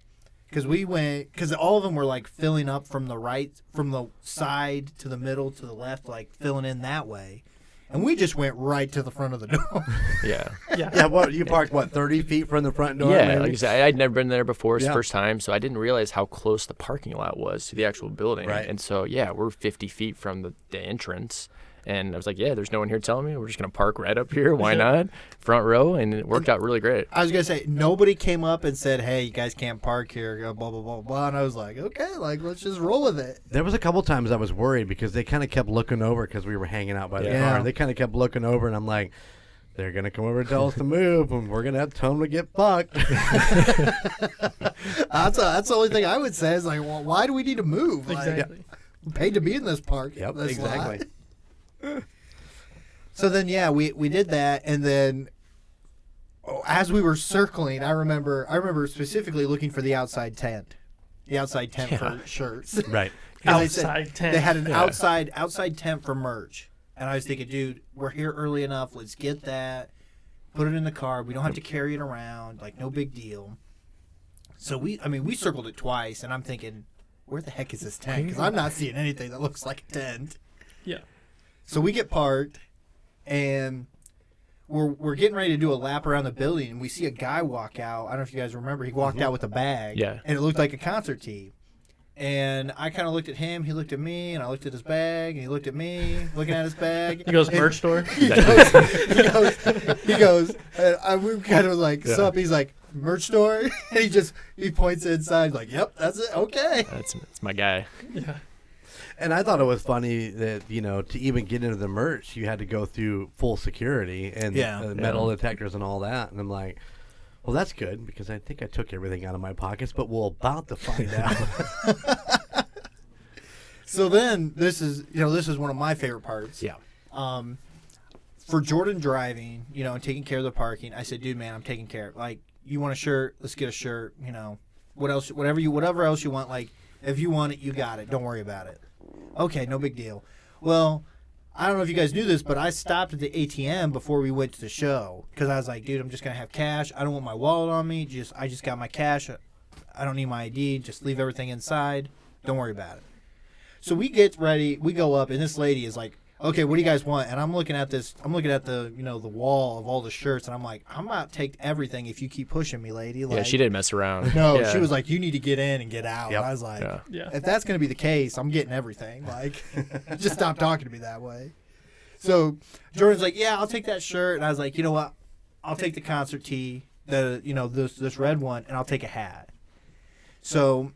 Because all of them were like filling up from the side to the middle to the left, like filling in that way. And we just went right to the front of the door. yeah. Yeah. Yeah, what you parked 30 feet from the front door? Yeah, maybe? like I said, I'd never been there before. It's the Yeah. first time, so I didn't realize how close the parking lot was to the actual building. Right. And so, yeah, we're 50 feet from the entrance. And I was like, yeah, there's no one here telling me. We're just going to park right up here. Why not? Front row. And it worked out really great. I was going to say, nobody came up and said, hey, you guys can't park here, blah, blah, blah, blah. And I was like, okay, let's just roll with it. There was a couple times I was worried because they kind of kept looking over because we were hanging out by the Yeah. car. They kind of kept looking over, and I'm like, they're going to come over and tell us to move, and we're going to have to tell them to get fucked. That's the only thing I would say is like, well, why do we need to move? Like, Exactly. we paid to be in this park. Yep, this exactly. lot. So then, yeah, we did that, and then as we were circling, I remember specifically looking for the outside tent for shirts. Right. 'Cause they said Outside tent. They had an Yeah. outside tent for merch, and I was thinking, dude, we're here early enough. Let's get that, put it in the car. We don't have to carry it around. Like, no big deal. So we circled it twice, and I'm thinking, where the heck is this tent? Because I'm not seeing anything that looks like a tent. Yeah. So we get parked, and we're getting ready to do a lap around the building, and we see a guy walk out. I don't know if you guys remember. He walked out with a bag, Yeah. and it looked like a concert tee. And I kind of looked at him. He looked at me, and I looked at his bag, and he looked at me, looking at his bag. He goes, merch store. He goes, and we kind of like, sup? He's like, merch store? And he points inside, like, yep, that's it. Okay. That's my guy. Yeah. And I thought it was funny that, to even get into the merch, you had to go through full security and metal detectors and all that. And I'm like, well, that's good because I think I took everything out of my pockets, but we're about to find out. So then this is one of my favorite parts. Yeah. For Jordan driving, and taking care of the parking, I said, dude, man, I'm taking care of it. Like, you want a shirt? Let's get a shirt. Whatever else you want. Like, if you want it, you got it. Don't worry about it. Okay, no big deal. Well, I don't know if you guys knew this, but I stopped at the ATM before we went to the show because I was like, dude, I'm just gonna have cash. I don't want my wallet on me. I just got my cash. I don't need my ID. Just leave everything inside. Don't worry about it. So we get ready. We go up, and this lady is like, okay, what do you guys want? And I'm looking at this. I'm looking at the the wall of all the shirts, and I'm like, I'm about to take everything if you keep pushing me, lady. Like, Yeah, she didn't mess around. No, Yeah. she was like, you need to get in and get out. Yep. And I was like, Yeah. if that's going to be the case, I'm getting everything. Like, just stop talking to me that way. So Jordan's like, yeah, I'll take that shirt. And I was like, you know what? I'll take the concert tee, this red one, and I'll take a hat. So,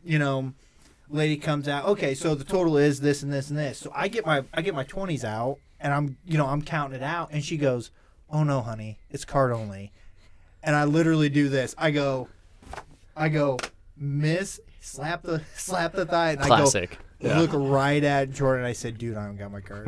lady comes out. Okay, so the total is this and this and this. So I get my 20s out, and I'm counting it out, and she goes, "Oh no, honey, it's card only." And I literally do this. I go, miss, slap the thigh, and Classic. I go, look right at Jordan. I said, "Dude, I don't got my card."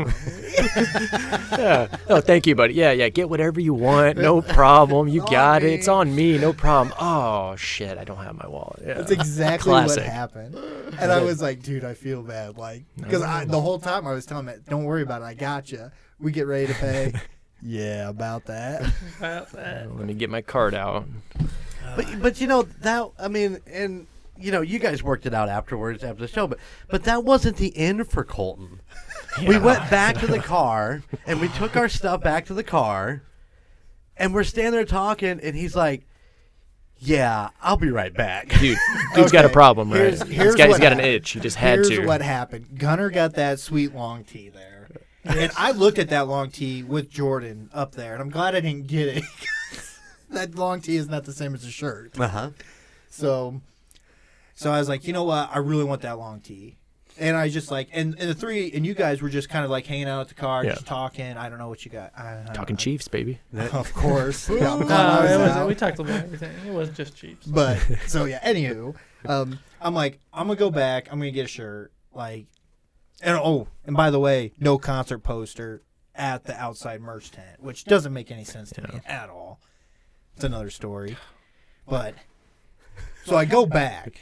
Yeah. Oh, thank you, buddy. Yeah. Get whatever you want. No problem. You got it. It's on me. No problem. Oh shit, I don't have my wallet. Yeah. That's exactly Classic. what happened. And I was like, "Dude, I feel bad." Because the whole time I was telling him, "Don't worry about it. I got you. We get ready to pay." Yeah, about that. Let me get my card out. But you guys worked it out afterwards after the show, but that wasn't the end for Colton. Yeah. We went back to the car and we took our stuff back to the car, and we're standing there talking, and he's like, "Yeah, I'll be right back." Dude's got a problem, right? He's got an itch. He just had to. Here's what happened. Gunner got that sweet long tee there. And I looked at that long tee with Jordan up there, and I'm glad I didn't get it. That long tee is not the same as a shirt. Uh-huh. So I was like, you know what? I really want that long tee. And I just and the three, and you guys were just kind of hanging out at the car, just talking. I don't know what you got. Talking Chiefs, baby. Of course. We talked about everything. It was just Chiefs. But, anywho, I'm like, I'm going to go back. I'm going to get a shirt. And by the way, no concert poster at the outside merch tent, which doesn't make any sense to me at all. It's another story. But, so I go back.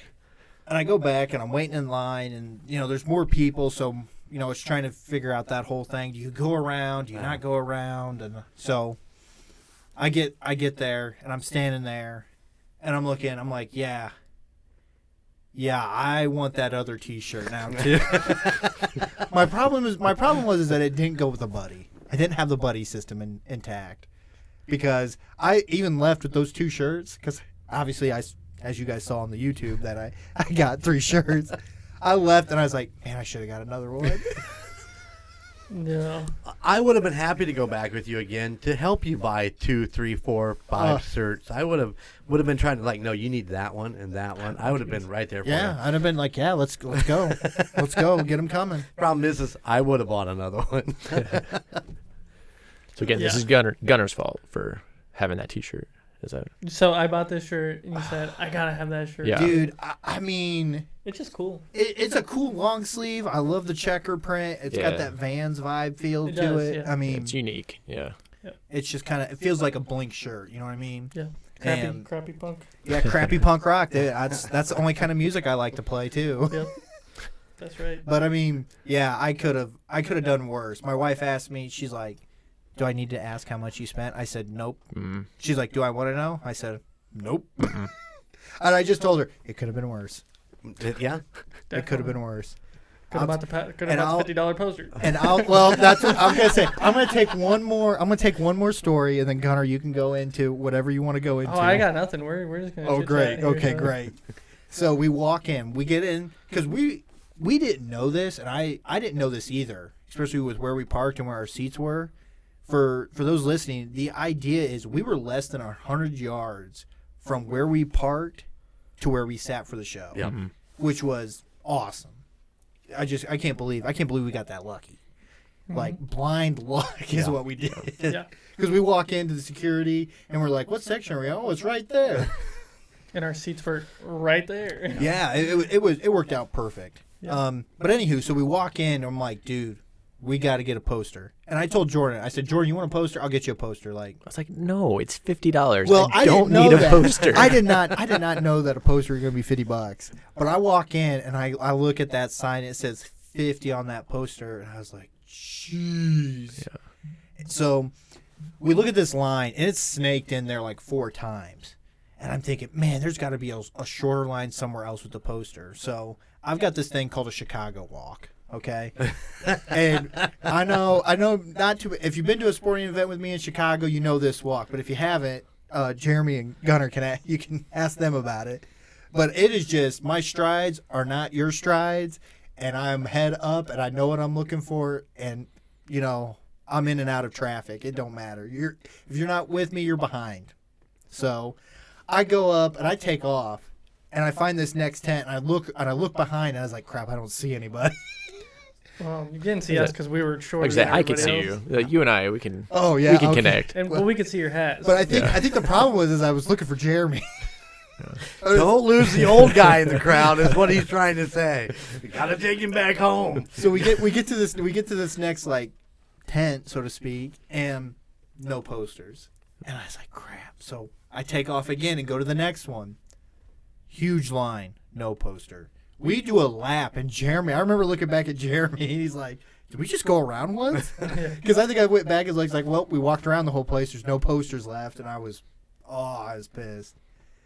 And I'm waiting in line, and, there's more people, so, it's trying to figure out that whole thing. Do you go around? Do you not go around? And so I get there, and I'm standing there, and I'm looking. I'm like, yeah, I want that other T-shirt now too. My problem was that it didn't go with the buddy. I didn't have the buddy system intact, because I even left with those two shirts, because obviously as you guys saw on the YouTube, that I got 3 shirts. I left and I was like, man, I should have got another one. No. I would have been happy to go back with you again to help you buy 2, 3, 4, 5 shirts. I would have been trying to no, you need that one and that one. I would have been right there for you. Yeah, I'd have been like, yeah, let's go. Let's go. Get them coming. Problem is I would have bought another one. So again, this is Gunner's fault for having that T-shirt. Is that? So I bought this shirt, and you said, I gotta have that shirt. Yeah. Dude, I mean, it's just cool. It's a cool long sleeve. I love the checker print. It's got that Vans vibe feel to it. Yeah. I mean, it's unique. Yeah. It's just it feels like a Blink shirt. You know what I mean? Yeah. Crappy punk. Yeah, crappy punk rock. That's the only kind of music I like to play too. Yep. That's right. But I mean, yeah, I could have done worse. My wife asked me. She's like, "Do I need to ask how much you spent?" I said, "Nope." Mm-hmm. She's like, "Do I want to know?" I said, "Nope." Mm-hmm. And I just told her it could have been worse. Yeah, it could have been worse. Could have bought the $50 poster. And that's what I'm gonna say. I'm gonna take one more story, and then Gunnar, you can go into whatever you want to go into. Oh, I got nothing. We're just gonna. Oh, great. Okay, great. So we walk in, we get in, because we didn't know this, and I didn't know this either, especially with where we parked and where our seats were. For those listening, the idea is we were less than 100 yards from where we parked to where we sat for the show, which was awesome. I can't believe we got that lucky. Mm-hmm. Like blind luck is what we did. Yeah. Because we walk into the security and we're like, "What section are we on?" "Oh, it's right there." And our seats were right there. Yeah, it worked out perfect. Yeah. But anywho, so we walk in and I'm like, "Dude, we got to get a poster." And I told Jordan, I said, "Jordan, you want a poster? I'll get you a poster." I was like, "No, it's $50. Well, I don't need a poster." I did not know that a poster was going to be $50. But I walk in and I look at that sign. It says 50 on that poster, and I was like, "Jeez." Yeah. So we look at this line, and it's snaked in there like 4 times. And I'm thinking, man, there's got to be a shorter line somewhere else with the poster. So I've got this thing called a Chicago walk. Okay, and I know not to. If you've been to a sporting event with me in Chicago, you know this walk. But if you haven't, Jeremy and Gunnar you can ask them about it. But it is just, my strides are not your strides, and I'm head up, and I know what I'm looking for, and I'm in and out of traffic. It don't matter. If you're not with me, you're behind. So I go up and I take off, and I find this next tent, and I look behind, and I was like, crap, I don't see anybody. Well, you didn't see us because we were shorter. Exactly. than I could see everybody else. you. Like, you and I, we can. Oh yeah, we can okay. connect. And well, we could see your hat. But I think the problem was I was looking for Jeremy. Don't lose the old guy in the crowd is what he's trying to say. You gotta take him back home. So we get to this next like tent, so to speak, and no posters. And I was like, crap. So I take off again and go to the next one. Huge line, no poster. We do a lap, and Jeremy, I remember looking back at Jeremy, and he's like, did we just go around once? Because I think I went back and was like, well, we walked around the whole place. There's no posters left, and I was pissed.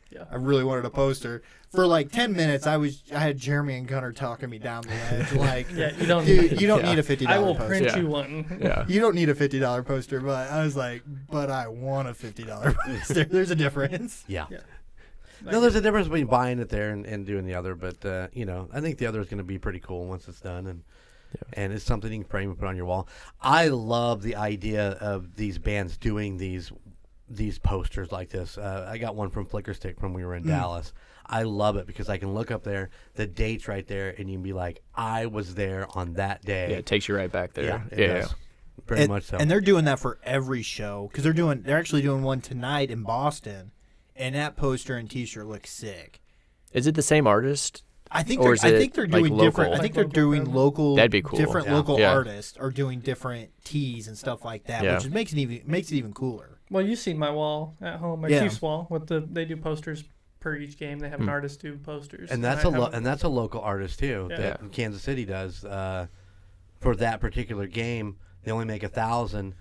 Yeah. I really wanted a poster. For like 10 minutes, I had Jeremy and Gunnar talking me down the edge. Like, Yeah, you don't dude, need you don't need a $50 I will poster. print Yeah. you one. Yeah. You don't need a $50 poster, but I was like, but I want a $50 poster. There's a difference. Yeah. Yeah. No, there's a difference between buying it there and doing the other, but I think the other is going to be pretty cool once it's done, and it's something you can frame and put on your wall. I love the idea of these bands doing these posters like this. I got one from Flickerstick from when we were in Dallas. I love it because I can look up there, the date's right there, and you can be like, I was there on that day. Yeah, it takes you right back there. Yeah, it does. Pretty much so. And they're doing that for every show because they're actually doing one tonight in Boston, and that poster and T-shirt looks sick. Is it the same artist? I think Or they're is it, doing like, different. local? I think Like they're local doing bands? local. That'd be cool. Different Yeah. local Yeah. artists are doing different tees and stuff like that, Yeah. which makes it even cooler. Well, you've seen my wall at home, my Yeah. Chiefs wall. They do posters per each game. They have an artist do posters. And that's that's a local artist too Yeah. that Kansas City does for that particular game. They only make 1,000,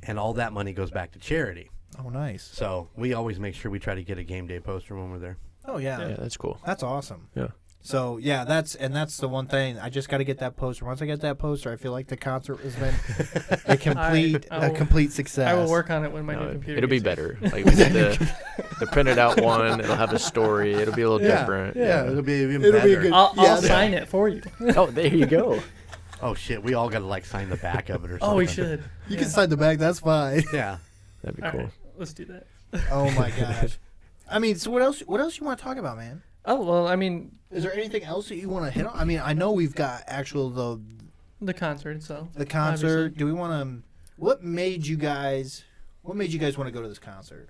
and all that money goes back to charity. Oh, nice. So we always make sure we try to get a game day poster when we're there. Oh yeah, Yeah, that's cool. that's awesome. Yeah. So yeah, that's the one thing. I just got to get that poster. Once I get that poster, I feel like the concert has been a complete success. I will work on it when my new No, computer. it'll be gets better. Like the printed out one, it'll have a story. It'll be a little different. Yeah, it'll be even It'll better. be a good- I'll Yeah. sign it for you. Oh, there you go. Oh shit, we all got to like sign the back of it or something. Oh, we should. You can sign the back. That's fine. Yeah. That'd be All cool. right, let's do that. Oh my gosh. I mean, so what else? What else you want to talk about, man? Oh well, I mean, Is there anything else that you want to hit on? I mean, I know we've got the concert itself. the concert. Obviously. Do we want to? What made you guys want to go to this concert?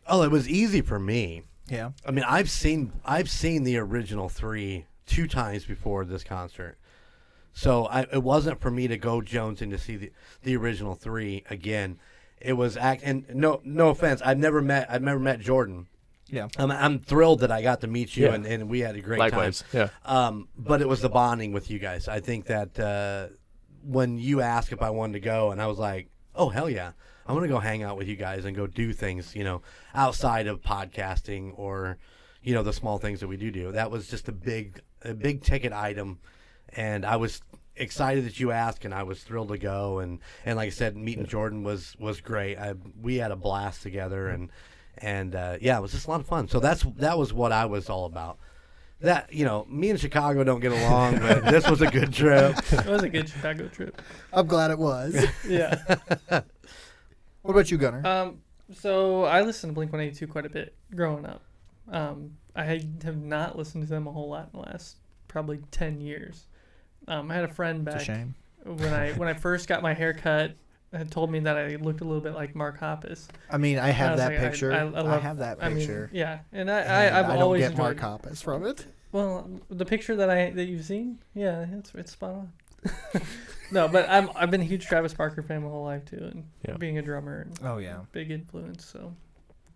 Oh, it was easy for me. Yeah. I mean, I've seen the original 3 2 times before this concert. So it wasn't for me to go Jones in to see the original 3 again. It was and no offense, I've never met Jordan. Yeah. I'm thrilled that I got to meet you Yeah. and we had a great Likewise. time. Yeah. But it was the bonding with you guys. I think that when you asked if I wanted to go, and I was like, oh hell yeah, I'm gonna go hang out with you guys and go do things, outside of podcasting or, the small things that we do. That was just a big ticket item. And I was excited that you asked, and I was thrilled to go. And like I said, meeting Jordan was great. We had a blast together, and it was just a lot of fun. So that was what I was all about. That me and Chicago don't get along, but this was a good trip. It was a good Chicago trip. I'm glad it was. Yeah. What about you, Gunnar? So I listened to Blink-182 quite a bit growing up. I have not listened to them a whole lot in the last probably 10 years. I had a friend It's back a shame. when I first got my hair cut, had told me that I looked a little bit like Mark Hoppus. I mean, I have was that like, picture. I I love- have that I mean, picture. yeah, and And I've I don't always get Mark enjoyed. Hoppus from it. Well, the picture that you've seen, yeah, it's spot on. No, but I've been a huge Travis Barker fan my whole life too, and Yeah. being a drummer, and Oh yeah. big influence. So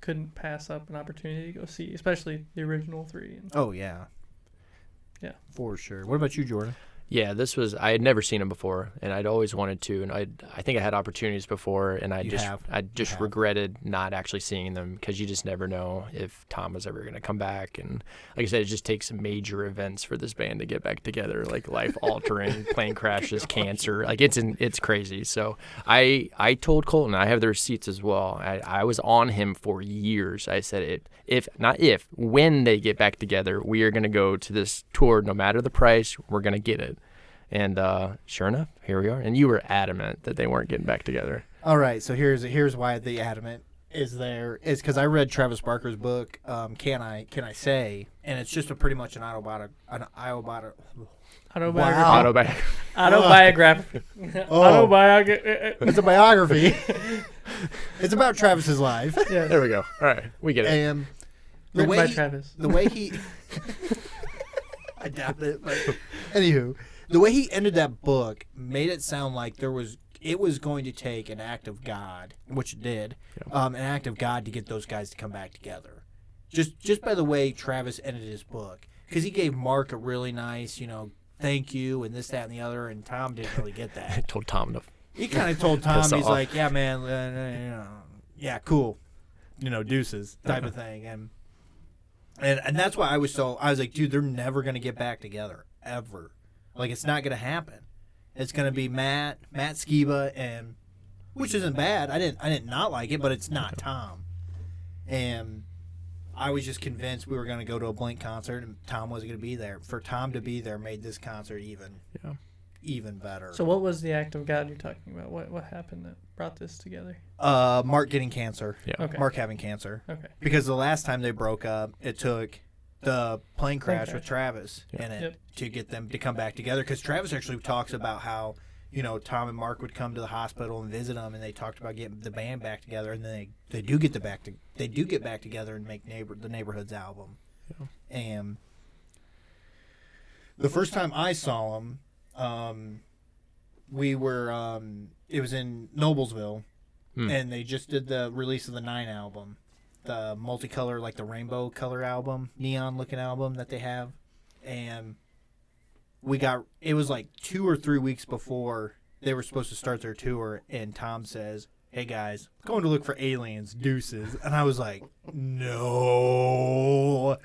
couldn't pass up an opportunity to go see, especially the original 3. And Oh yeah. Yeah. For sure. What about you, Jordan? Yeah, I had never seen him before, and I'd always wanted to, and I think I had opportunities before, and I You just have. regretted not actually seeing them because you just never know if Tom was ever going to come back, and like I said, it just takes major events for this band to get back together, like life-altering, plane crashes, cancer, like it's crazy. So I told Colton, I have the receipts as well. I was on him for years. I said when they get back together, we are going to go to this tour, no matter the price, we're going to get it. And sure enough, here we are. And you were adamant that they weren't getting back together. All right, so here's why the adamant is there is because I read Travis Barker's book, Can I Say, and it's just pretty much an autobiography. Autobiography. It's a biography. It's about Travis's life. Yeah. There we go. All right, we get it. And Written by Travis. The way he, I doubt it. But anywho, the way he ended that book made it sound like it was going to take an act of God, which it did, an act of God to get those guys to come back together. Just by the way Travis ended his book, because he gave Mark a really nice, thank you and this, that, and the other, and Tom didn't really get that. I told Tom to. He kind of told Tom, Piss he's off. like, yeah, man, yeah, cool, deuces type of thing, and that's why I was like, dude, they're never gonna get back together ever. Like, it's not gonna happen. It's gonna be Matt Skiba, and which isn't bad. I didn't not like it, but it's not Tom. And I was just convinced we were gonna go to a Blink concert, and Tom wasn't gonna be there. For Tom to be there made this concert even better. So what was the act of God you're talking about? What happened that brought this together? Mark getting cancer. Yeah. Okay. Mark having cancer. Okay. Because the last time they broke up, it took the plane crash with Travis in it to get them to come back together. Because Travis actually talks about how, Tom and Mark would come to the hospital and visit him, and they talked about getting the band back together, and then they do get back together and make the Neighborhoods album. Yeah. And the first time I saw him, we were it was in Noblesville, and they just did the release of the 9 album, the multicolor, like the rainbow color album, neon looking album that they have. And it was like 2 or 3 weeks before they were supposed to start their tour, and Tom says, hey guys, going to look for aliens, deuces. And I was like, no,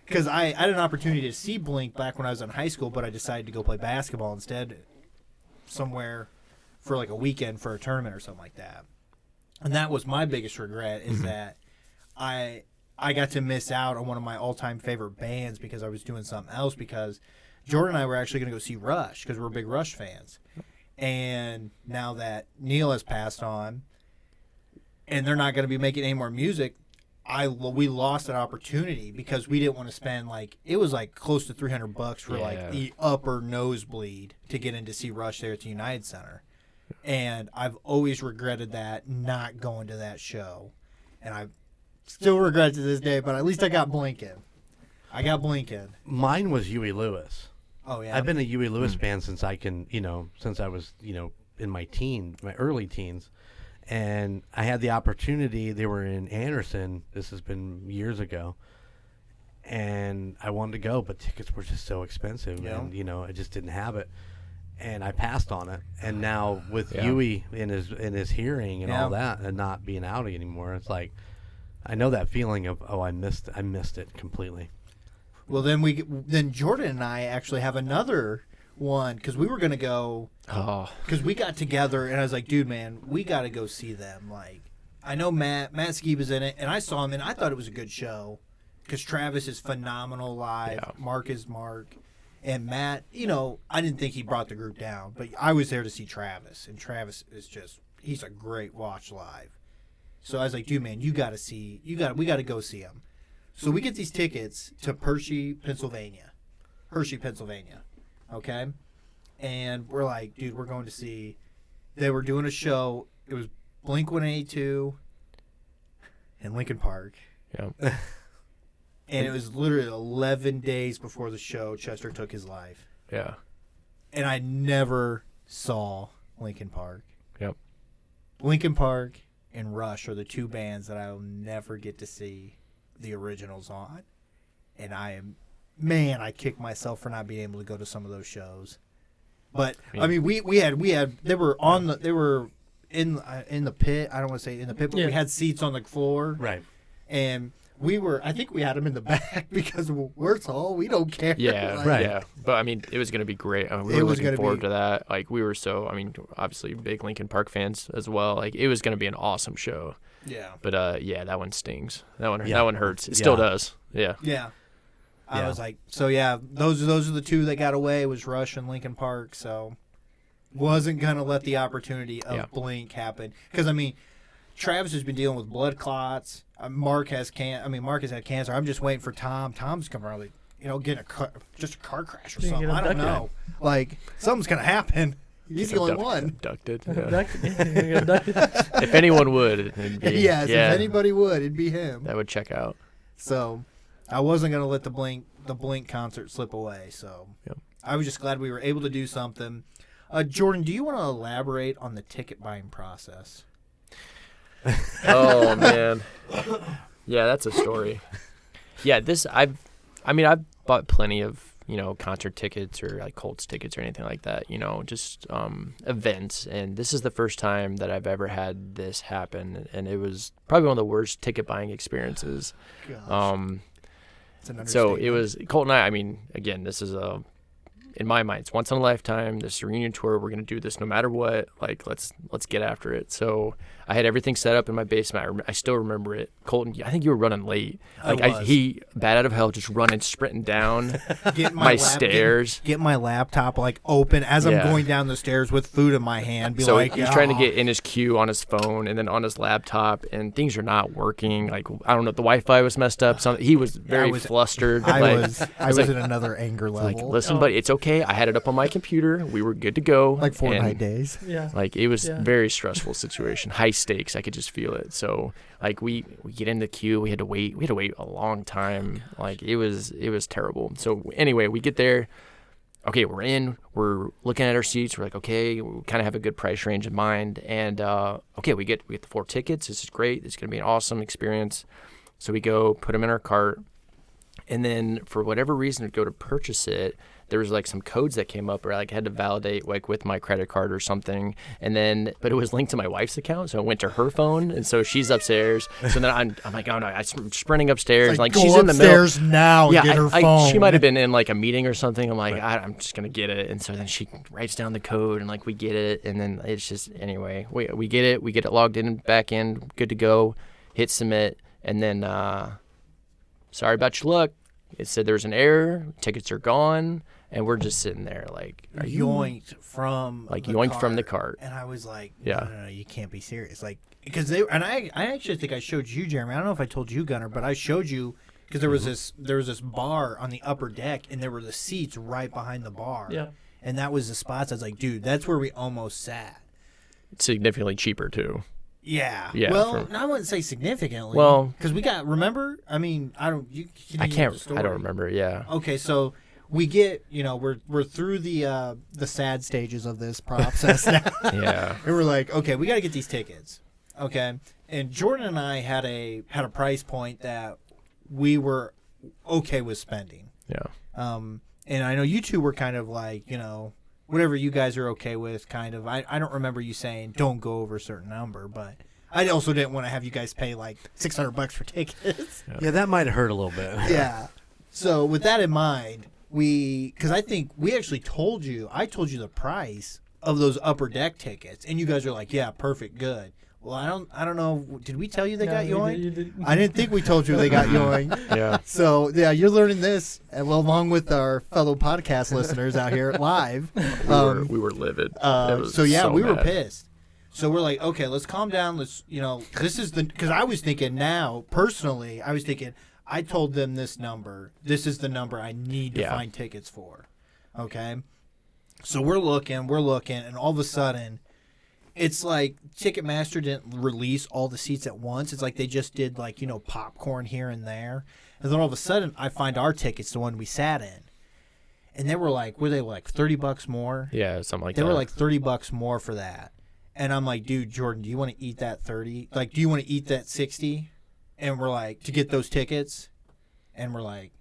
because I had an opportunity to see Blink back when I was in high school, but I decided to go play basketball instead somewhere for like a weekend for a tournament or something like that. And that was my biggest regret, is that I got to miss out on one of my all-time favorite bands because I was doing something else, because Jordan and I were actually going to go see Rush because we're big Rush fans. And now that Neil has passed on and they're not going to be making any more music, we lost an opportunity because we didn't want to spend it was close to $300 for the upper nosebleed to get in to see Rush there at the United Center. And I've always regretted that, not going to that show. And I still regret it to this day, but at least I got Blink in. Mine was Huey Lewis. Oh, yeah. I've been a Huey Lewis fan since I was, in my early teens. And I had the opportunity. They were in Anderson. This has been years ago. And I wanted to go, but tickets were just so expensive. Yeah. And, I just didn't have it. And I passed on it. And now with Huey in his hearing and all that, and not being out anymore, it's like, I know that feeling of, I missed it completely. Well, then Jordan and I actually have another one, because we were going to go, because we got together, and I was like, dude, man, we got to go see them. I know Matt Skiba's in it, and I saw him, and I thought it was a good show, because Travis is phenomenal live. Yeah. Mark is Mark. And Matt, I didn't think he brought the group down, but I was there to see Travis, and Travis is he's a great watch live. So I was like, dude, man, we got to go see him. So we get these tickets to Hershey, Pennsylvania. Okay? And we're like, dude, we're going to see. They were doing a show. It was Blink-182 in Lincoln Park. Yeah. And it was literally 11 days before the show, Chester took his life. Yeah. And I never saw Lincoln Park. Yep. Lincoln Park and Rush are the two bands that I will never get to see the originals on. And I kick myself for not being able to go to some of those shows. But we had they were in the pit. I don't want to say in the pit, but we had seats on the floor. Right. And I think we had them in the back because we're tall. We don't care. Yeah, right. Yeah. But, it was going to be great. We were looking forward to that. We were obviously big Linkin Park fans as well. It was going to be an awesome show. Yeah. But, that one stings. That one hurts. It still does. Yeah. Yeah. I was like, so yeah, those are the two that got away. Was Rush and Linkin Park. So wasn't gonna let the opportunity of Blink happen because I mean, Travis has been dealing with blood clots. Mark has had cancer. I'm just waiting for Tom. Tom's gonna probably get just a car crash or something. I don't know. Like something's gonna happen. He's the only one. Abducted. Abducted. If anyone would, it'd be, if anybody would, it'd be him. That would check out. So, I wasn't gonna let the Blink concert slip away. So, I was just glad we were able to do something. Jordan, do you want to elaborate on the ticket buying process? Oh man, yeah, that's a story. Yeah, I've bought plenty of concert tickets or like Colts tickets or anything like that, just events. And this is the first time that I've ever had this happen. And it was probably one of the worst ticket buying experiences. So it was Colt and I mean, again, this is in my mind, it's once in a lifetime. This reunion tour, we're gonna do this no matter what. Like, let's get after it. So I had everything set up in my basement. I still remember it. Colton, I think you were running late. Like he bad out of hell, just sprinting down my stairs. Get my laptop like open as I'm going down the stairs with food in my hand. He's trying to get in his queue on his phone and then on his laptop, and things are not working. Like I don't know, the Wi-Fi was messed up. He was very flustered. I was at another anger level. Like, listen, buddy, it's okay. I had it up on my computer. We were good to go. Like Fortnite days. Yeah. Like it was very stressful situation. High stakes. I could just feel it. So like we get in the queue. We had to wait a long time. Like it was terrible. So anyway, we get there. Okay, we're in. We're looking at our seats. We're like, okay, we kind of have a good price range in mind. And okay, we get the 4 tickets. This is great. This is gonna be an awesome experience. So we go put them in our cart, and then for whatever reason, to go to purchase it, there was like some codes that came up where I like had to validate like with my credit card or something, but it was linked to my wife's account, so it went to her phone, and so she's upstairs. So then I'm like, oh no, I'm sprinting upstairs, like she's in the middle. Upstairs now, get her phone. She might have been in like a meeting or something. I'm like, I'm just gonna get it, and so then she writes down the code, and like we get it, and then it's just anyway, we get it logged in, back in, good to go, hit submit, and then sorry about your luck. It said there's an error, tickets are gone. And we're just sitting there like, are you yoinked from the cart? And I was like, no, you can't be serious. Like, because I actually think I showed you, Jeremy. I don't know if I told you, Gunner, but I showed you because there was this bar on the upper deck, and there were the seats right behind the bar. Yeah. And that was the spots. I was like, dude, that's where we almost sat. It's significantly cheaper too. Yeah. Yeah. Well, I wouldn't say significantly. Well, because we got. Remember? I mean, I don't. I don't remember. Yeah. Okay, so. We get, we're through the sad stages of this process now. Yeah. And we're like, okay, we got to get these tickets. Okay. And Jordan and I had a price point that we were okay with spending. Yeah. And I know you two were kind of like, whatever you guys are okay with, kind of. I don't remember you saying don't go over a certain number, but I also didn't want to have you guys pay like $600 for tickets. Yeah, that might hurt a little bit. Yeah. So with that in mind, because I think we actually told you the price of those upper deck tickets, and you guys are like, yeah, perfect, good. Well, I don't know. Did we tell you they got yoinked? I didn't think we told you they got yoinked. Yeah. So yeah, you're learning this, along with our fellow podcast listeners out here live. We were livid. We were pissed. So we're like, okay, let's calm down. Let's this is because I was thinking now personally, I told them this number. This is the number I need to find tickets for. Okay? So we're looking, and all of a sudden, it's like Ticketmaster didn't release all the seats at once. It's like they just did popcorn here and there. And then all of a sudden, I find our tickets, the one we sat in. And they were like $30 more? Yeah, something like that. They were like $30 more for that. And I'm like, dude, Jordan, do you want to eat that 30? Like, do you want to eat that 60? And we're like, to get those tickets? And we're like,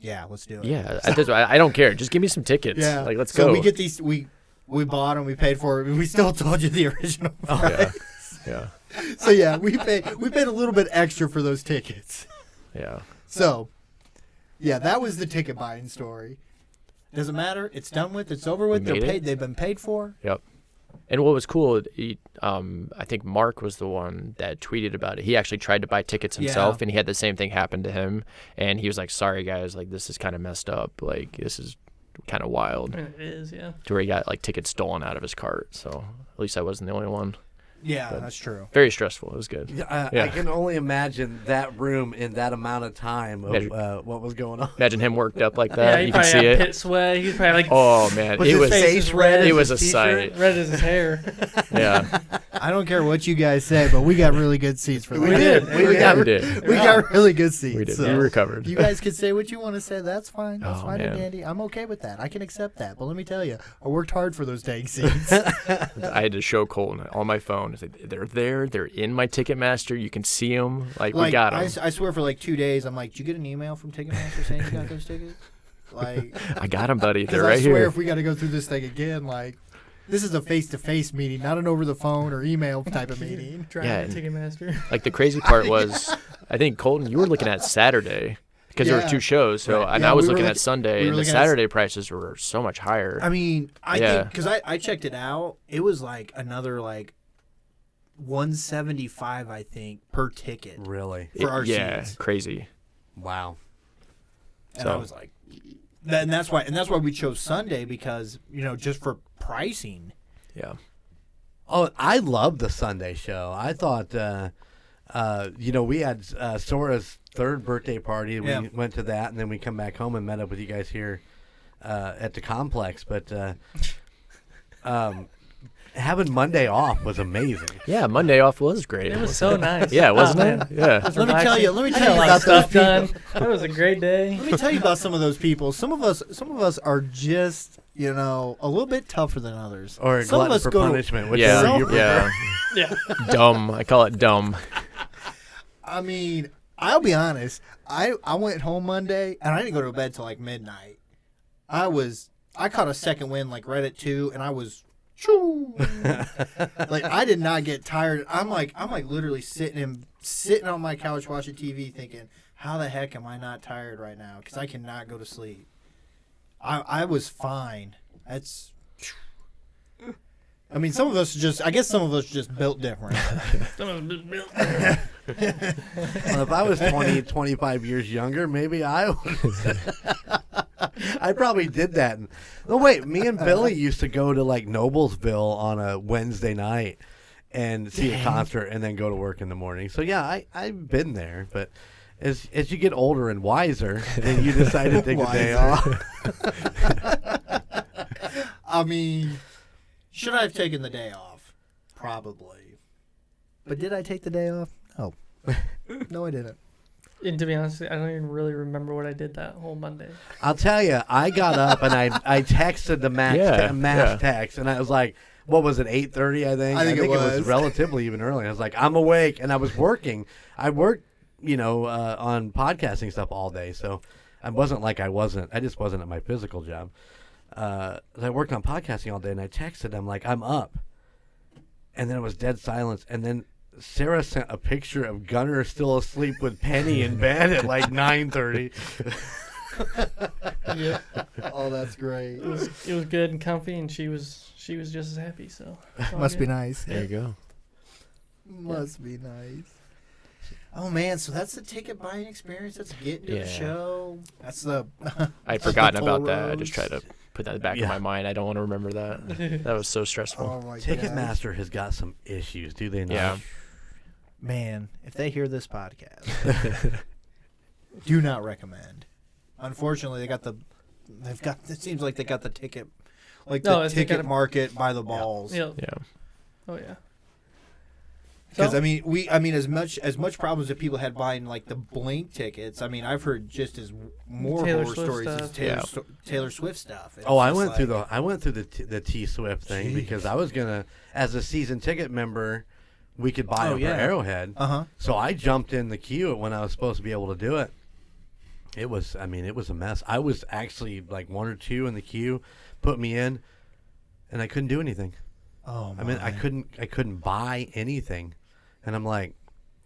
yeah, let's do it. Yeah, I don't care. Just give me some tickets. Yeah. Like, let's go. So we get these, we bought them, we paid for it. We still told you the original price. Yeah. So, yeah, we paid a little bit extra for those tickets. Yeah. So, yeah, that was the ticket buying story. Doesn't matter. It's done with. It's over with. They've been paid for. Yep. And what was cool, I think Mark was the one that tweeted about it. He actually tried to buy tickets himself, and he had the same thing happen to him. And he was like, "Sorry guys, like this is kind of messed up. Like this is kind of wild." It is, yeah. To where he got like tickets stolen out of his cart. So at least I wasn't the only one. Yeah, But that's true. Very stressful. It was good. I can only imagine that room in that amount of time of what was going on. Imagine him worked up like Yeah, that. he You can probably see had it. pit sweat. He was probably like Oh man, Was it his was face red? it as was his a t-shirt? sight. red as his hair. Yeah, I don't care what you guys say, but we got really good seats for that. We did. we did. We got really good seats. We did. so We recovered. You guys can say what you want to say. That's fine. That's Oh, fine and man. dandy. I'm okay with that. I can accept that. But let me tell you, I worked hard for those dang seats. I had to show Colton on my phone. It's like, they're there. They're in my Ticketmaster. You can see them. Like we got them. I swear for like 2 days, I'm like, did you get an email from Ticketmaster saying you got those tickets? Like, I got them, buddy. because They're I right swear here. if we got to go through this thing again, like, this is a face-to-face meeting, not an over-the-phone or email type of meeting. Driving Yeah, Ticketmaster. Like the crazy part was, I think Colton, you were looking at Saturday because there were Yeah. 2 shows. So Right. and Yeah, I was we were looking look- at Sunday, we were and the looking at Saturday prices were so much higher. I mean, I Yeah. think because I checked it out, it was like another like $175, I think, per ticket Really? for our yeah, seats. crazy. Wow. And So- I was like, and that's why we chose Sunday because just for pricing. Yeah. Oh, I love the Sunday show. I thought, we had Sora's 3rd birthday party. We Yeah. went to that, and then we come back home and met up with you guys here at the complex. But having Monday off was amazing. Yeah, Monday off was great. It was so nice. Yeah, wasn't Oh, it? man. Yeah. was Let me tell you relaxing. I about got a lot those of stuff people. done. That was a great day. Let me tell you about some of those people. Some of us are just a little bit tougher than others. Or a Some of glutton us for go to- punishment. Which Yeah, you yeah. Yeah. Dumb. I call it dumb. I mean, I'll be honest. I went home Monday and I didn't go to bed till like midnight. I caught a second wind like right at 2, and I was choo. Like I did not get tired. I'm like literally sitting on my couch watching TV, thinking, how the heck am I not tired right now? Because I cannot go to sleep. I was fine. That's. I mean, some of us just built different. Well, if I was 20, 25 years younger, maybe I would. I probably did that. No, wait, me and Billy used to go to like Noblesville on a Wednesday night and see a concert and then go to work in the morning. So yeah, I've been there, but as you get older and wiser, then you decide to take a day off. I mean, should I have taken the day off? Probably. But did I take the day off? No. No, I didn't. And to be honest, I don't even really remember what I did that whole Monday. I'll tell you, I got up and I texted the mass text, and I was like, what was it, 8:30, I think? I think it it was was. relatively even early. I was like, I'm awake, and I was working. I worked, on podcasting stuff all day, so I wasn't like I just wasn't at my physical job. I worked on podcasting all day, and I texted them like, I'm up. And then it was dead silence, and then Sarah sent a picture of Gunner still asleep with Penny in bed at like 9:30. Yeah. Oh, that's great. It was good and comfy, and she was just as happy. So it's all Must be good. nice. There you go. Must be nice. Oh man, so that's the ticket buying experience. That's getting to Yeah. the show. That's the. I'd the forgotten toll about that. I just roads. tried to put that in the back Yeah. of my mind. I don't want to remember that. That was so stressful. Oh my god. Ticketmaster has got some issues, do they not? Yeah. Man, if they hear this podcast, do not recommend. Unfortunately, it seems like they got the ticket, like No, the they got ticket a- market by the balls. Yeah. Yeah. Oh yeah. Because So- I mean, as much problems that people had buying like the Blink tickets. I mean, I've heard just as more Taylor horror Swift stories as stuff. Taylor Swift stuff. It's Oh, I just went through like- the T Swift thing Jeez. because I was gonna, as a season ticket member, we could buy Oh, them yeah. for Arrowhead. Uh-huh. So I jumped in the queue when I was supposed to be able to do it. It was a mess. I was actually like 1 or 2 in the queue, put me in, and I couldn't do anything. Oh, I mean, my. I couldn't buy anything, and I'm like,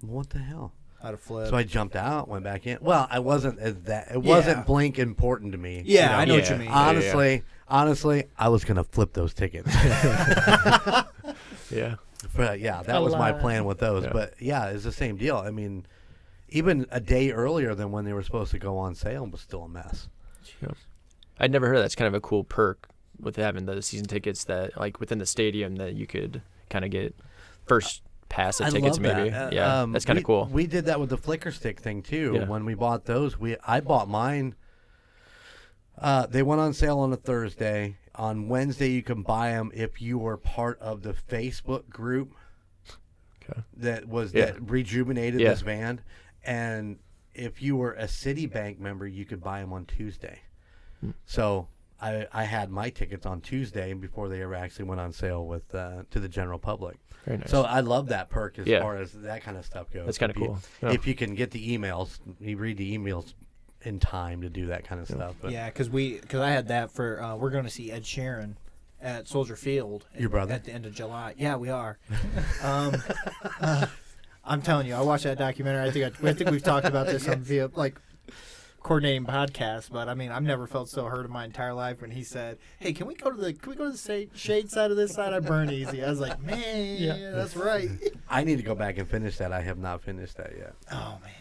what the hell? How to flip. So I jumped out, went back in. Well, I wasn't as that. It wasn't Blink important to me. Yeah, I know what you mean. Honestly, I was gonna flip those tickets. Yeah. But yeah, that was my plan with those. Yeah. But yeah, it's the same deal. I mean, even a day earlier than when they were supposed to go on sale was still a mess. Yeah. I'd never heard that's kind of a cool perk with having the season tickets that like within the stadium that you could kind of get first pass of tickets maybe. Yeah, that's kind of cool. We did that with the flicker stick thing too. Yeah. When we bought those, I bought mine. They went on sale on a Thursday. On Wednesday, you can buy them if you were part of the Facebook group that rejuvenated this band. And if you were a Citibank member, you could buy them on Tuesday. So I had my tickets on Tuesday before they ever actually went on sale with to the general public. Very nice. So I love that perk as far as that kind of stuff goes. That's kind of cool. If you can get the emails, you read the emails in time to do that kind of stuff. But yeah, because I had that for we're going to see Ed Sheeran at Soldier Field. Your brother? At the end of July. Yeah, we are. I'm telling you, I watched that documentary. I think we've talked about this on via like coordinating podcasts, but I mean, I've never felt so hurt in my entire life when he said, "Hey, can we go to the shade side of this side? I burn easy." I was like, "Man, that's right." I need to go back and finish that. I have not finished that yet. Oh man,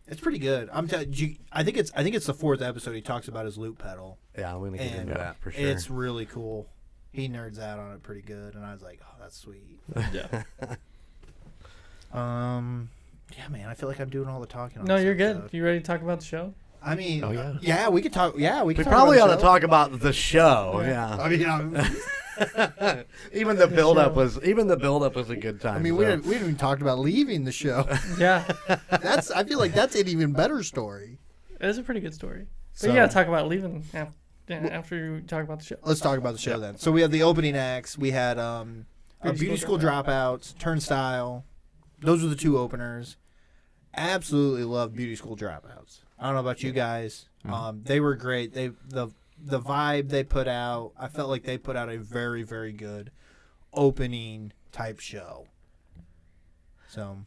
it's pretty good. I'm telling you, I think it's the 4th episode. He talks about his loop pedal. Yeah, I'm gonna get into that for sure. It's really cool. He nerds out on it pretty good, and I was like, "Oh, that's sweet." Yeah. Yeah, man, I feel like I'm doing all the talking. No, you're good. You ready to talk about the show? I mean, oh, yeah, we could talk. Yeah, we could. We probably ought to talk about the show. Yeah. I mean, even the build up was a good time. I mean, we haven't even talked about leaving the show. Yeah. I feel like that's an even better story. It is a pretty good story. But So- you got to talk about leaving after you talk about the show. Let's talk about the show then. So we have the opening acts. We had Beauty School Dropouts, Turnstile. Those were the 2 openers. Absolutely love Beauty School Dropouts. I don't know about you guys. They were great. The vibe they put out, I felt like they put out a very, very good opening type show. So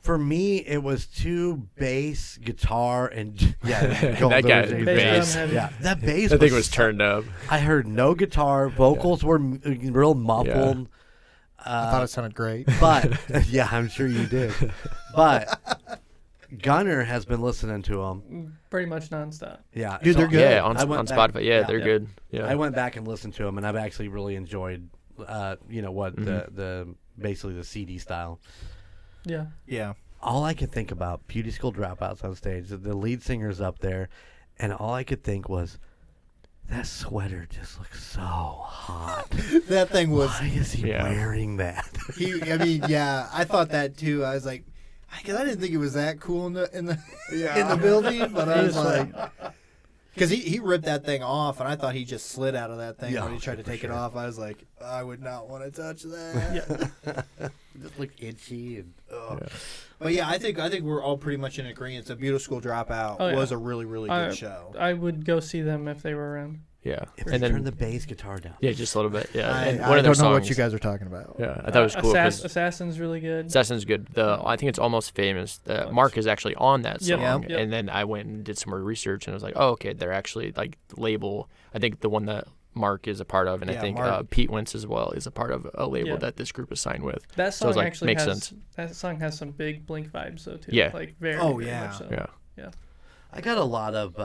for me, it was 2 bass, guitar, and that guy bass. Yeah, that bass. I think it was turned up. I heard no guitar. Vocals were real muffled. Yeah. I thought it sounded great. But yeah, I'm sure you did. But Gunner has been listening to them Pretty much nonstop. Yeah, Dude, they're good. Yeah, on Spotify. Yeah, they're good. Yeah. I went back and listened to them, and I've actually really enjoyed, the basically the CD style. Yeah. Yeah. All I could think about, Beauty School Dropouts on stage, the lead singer's up there, and all I could think was, that sweater just looks so hot. That thing was. Why is he wearing that? I thought that too. I was like, because I didn't think it was that cool in the building, but I was like, because he ripped that thing off, and I thought he just slid out of that thing when he tried to take it off. I was like, I would not want to touch that. Just look itchy and. But yeah, I think we're all pretty much in agreement. The Beauty School Dropout was a really, really good show. I would go see them if they were around. Yeah. If they turn the bass guitar down. Yeah, just a little bit. Yeah. I don't know what you guys are talking about. Yeah, I thought it was cool. Assassin's really good. Assassin's good. I think it's Almost Famous. Mark is actually on that song. Yep. And then I went and did some more research, and I was like, oh, okay, they're actually like label. I think the one that Mark is a part of, and I think Pete Wentz as well is a part of a label that this group is signed with. That song actually makes has sense. That song has some big Blink vibes though too. Yeah. Like very. Very much much so. Yeah. I got a lot of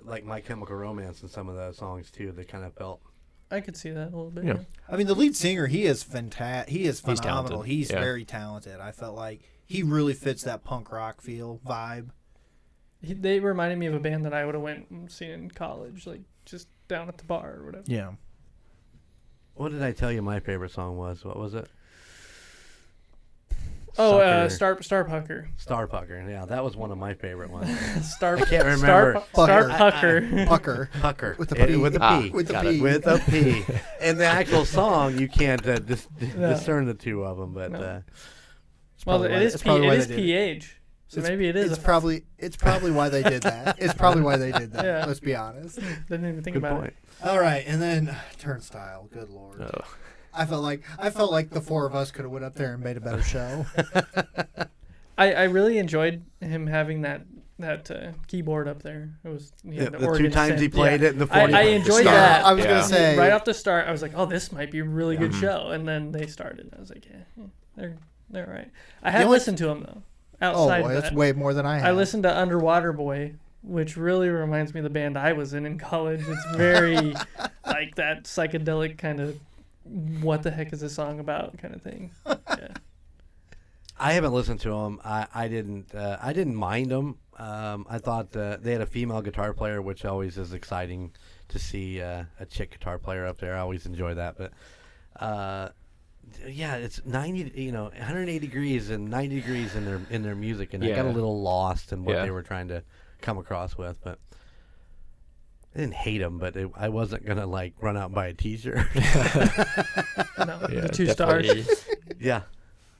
like My Chemical Romance in some of the songs too. That kind of felt. I could see that a little bit. Yeah. I mean, the lead singer, he is fantastic. He is phenomenal. talented. He's very talented. I felt like he really fits that punk rock vibe. They reminded me of a band that I would have went and seen in college, like just down at the bar or whatever. Yeah. What did I tell you my favorite song was? What was it? Oh, Star Pucker. Star Pucker. Yeah, that was one of my favorite ones. I can't remember. Star Pucker. Pucker. With a P. With a P. With a P. With a P. In the actual song, you can't discern the two of them, but. No. Well, it is PH. So maybe it is. It's probably why they did that. It's probably why they did that. Yeah. Let's be honest. Didn't even think Good about point. it. All right, and then Turnstile. Good Lord. Oh. I felt like the 4 of us could have went up there and made a better show. I really enjoyed him having that keyboard up there. It was The organ 2 times he synth. played it in the 40. I enjoyed Yeah, that. I was gonna say Right off the start, I was like, "Oh, this might be a really good show." And then they started. I was like, "Yeah, they're right." I haven't listened to them though. Outside of that's that, way more than I have. I listened to Underwater Boy, which really reminds me of the band I was in college. It's very like that psychedelic kind of what the heck is this song about kind of thing. Yeah. I haven't listened to them. I didn't mind them. I thought they had a female guitar player, which always is exciting to see a chick guitar player up there. I always enjoy that. But yeah, it's 180 degrees and 90 degrees in their music, and I got a little lost in what they were trying to come across with. But I didn't hate them, but I wasn't gonna like run out and buy a T-shirt. No, the 2 stars. Yeah.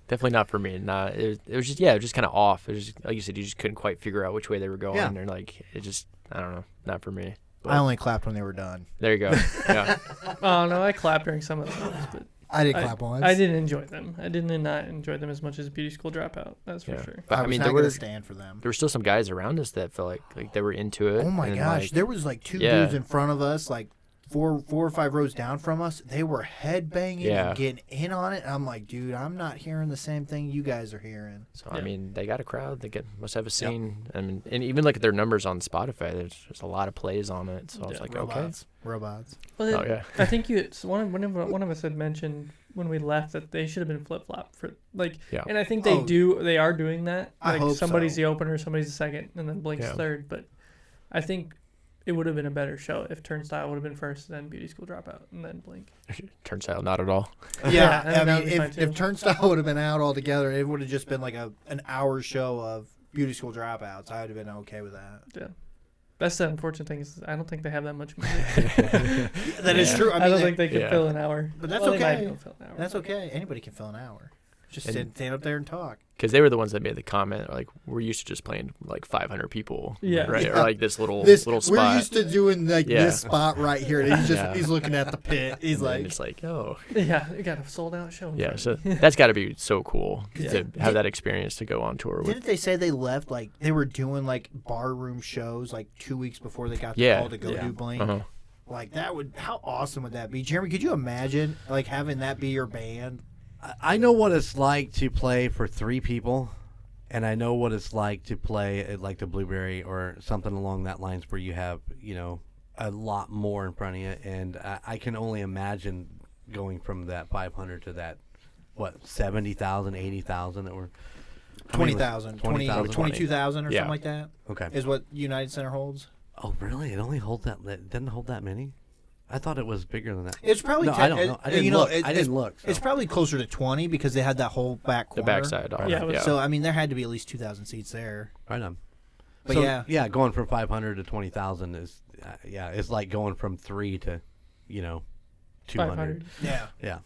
Definitely not for me. Not it was just it was just kind of off. It was just, like you said, you just couldn't quite figure out which way they were going, and like it just I don't know, not for me. But I only clapped when they were done. there you go. Yeah, Oh no, I clapped during some of the songs, but I didn't clap once. I didn't enjoy them. I did not enjoy them as much as Beauty School Dropout. That's for sure. but I I mean was there not gonna were stand for them. still some guys around us that felt like they were into it. Oh my and, gosh, like, there was like 2 dudes in front of us, like four or 5 rows down from us. They were headbanging and getting in on it. I'm like, dude, I'm not hearing the same thing you guys are hearing. So I mean, they got a crowd. They must have a scene. I mean, and even look at their numbers on Spotify. There's just a lot of plays on it. So I was like, Robots. Well, oh yeah. I think one of us had mentioned when we left that they should have been flip flop for like. Yeah. And I think they are doing that. I Like hope somebody's so. the opener, somebody's the second, and then Blink's third. But I think it would have been a better show if Turnstile would have been first, then Beauty School Dropout, and then Blink. Turns out not at all. Yeah, I I mean, mean, if Turnstile would have been out altogether, it would have just been like an hour show of Beauty School Dropouts. I would have been okay with that. Yeah. That's the unfortunate thing is I don't think they have that much music. That is true. I don't think they can fill an hour. But that's Well, they might okay. be able to fill an hour. That's okay. Anybody can fill an hour. Just And- stand up there and talk. Because they were the ones that made the comment, like, we're used to just playing like 500 people, right? Yeah. Or like this little spot. We're used to doing like this spot right here. And he's looking at the pit. He's And like, it's like, oh, Yeah, you got a sold out show. yeah. So that's got to be so cool to Yeah. have that experience to go on tour with. didn't they say they left like they were doing like barroom shows like 2 weeks before they got the call to go do Blink? Uh-huh. Like how awesome would that be, Jeremy? Could you imagine like having that be your band? I know what it's like to play for 3 people, and I know what it's like to play at like the Blueberry or something along that lines where you have, a lot more in front of you. And I can only imagine going from that 500 to that, 70,000, 80,000 that were 20,000, 20,000. 22,000 or Yeah. something like that Okay. is what United Center holds. Oh, really? It only holds that? It doesn't hold that many? I thought it was bigger than that. It's probably No, I don't know. I didn't look. I didn't look. It's probably closer to 20 because they had that whole back corner. The backside. Yeah, So I mean, there had to be at least 2,000 seats there. Right on. But So, yeah, going from 500 to 20,000 is, it's like going from 3 to, 200. 500. yeah. Yeah.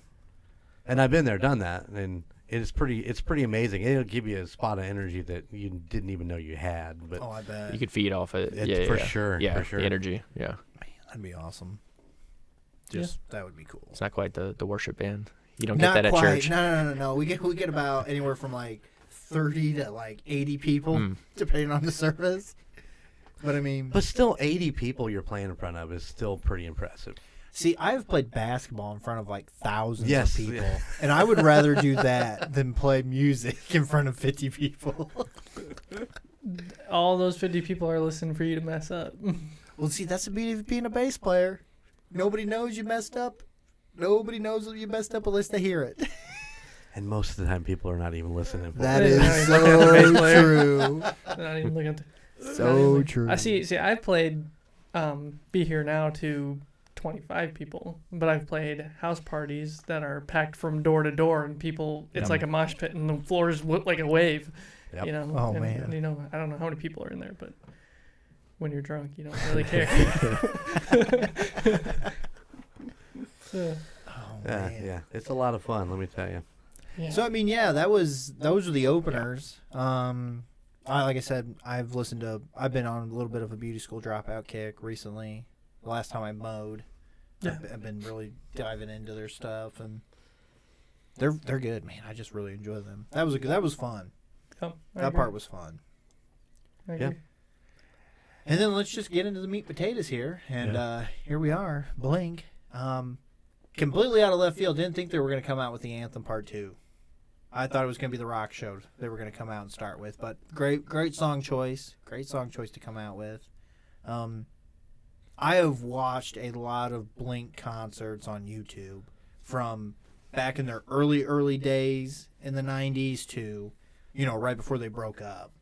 And I've been there, done that, and it's pretty amazing. It'll give you a spot of energy that you didn't even know you had. But Oh, I bet. You could feed off it. For sure. Yeah, For sure. the energy. Yeah. Man, that'd be awesome. Yeah. That would be cool. It's not quite the worship band. You don't Not get that quite. at church. No. We get about anywhere from like 30 to like 80 people, depending on the service. But I mean, But still, 80 people you're playing in front of is still pretty impressive. see, I've played basketball in front of like thousands Yes. of people, and I would rather do that than play music in front of 50 people. All those 50 people are listening for you to mess up. Well, see, that's the beauty of being a bass player. Nobody knows you messed up. Nobody knows you messed up unless they hear it. And most of the time, people are not even listening. For That it. is Yeah, you're looking at the bass so player. true. Not even looking at the, So true. I see. I played Be Here Now to 25 people, but I've played house parties that are packed from door to door, and people, it's like a mosh pit, and the floor is like a wave. Yep. Oh, and, man. I don't know how many people are in there, but when you're drunk, you don't really care. Oh, Yeah, man. yeah. It's a lot of fun, let me tell you. Yeah. So I mean, yeah, those were the openers. Like I said, I've been on a little bit of a Beauty School Dropout kick recently. The last time I mowed, Yeah. I've been really diving into their stuff, and they're good, man. I just really enjoy them. That was fun. I that agree. part was fun. I Yeah. agree. And then let's just get into the meat and potatoes here. And here we are, Blink. Completely out of left field. Didn't think they were going to come out with the Anthem Part 2. I thought it was going to be the rock show they were going to come out and start with. But great song choice. Great song choice to come out with. I have watched a lot of Blink concerts on YouTube from back in their early days in the 90s to, right before they broke up.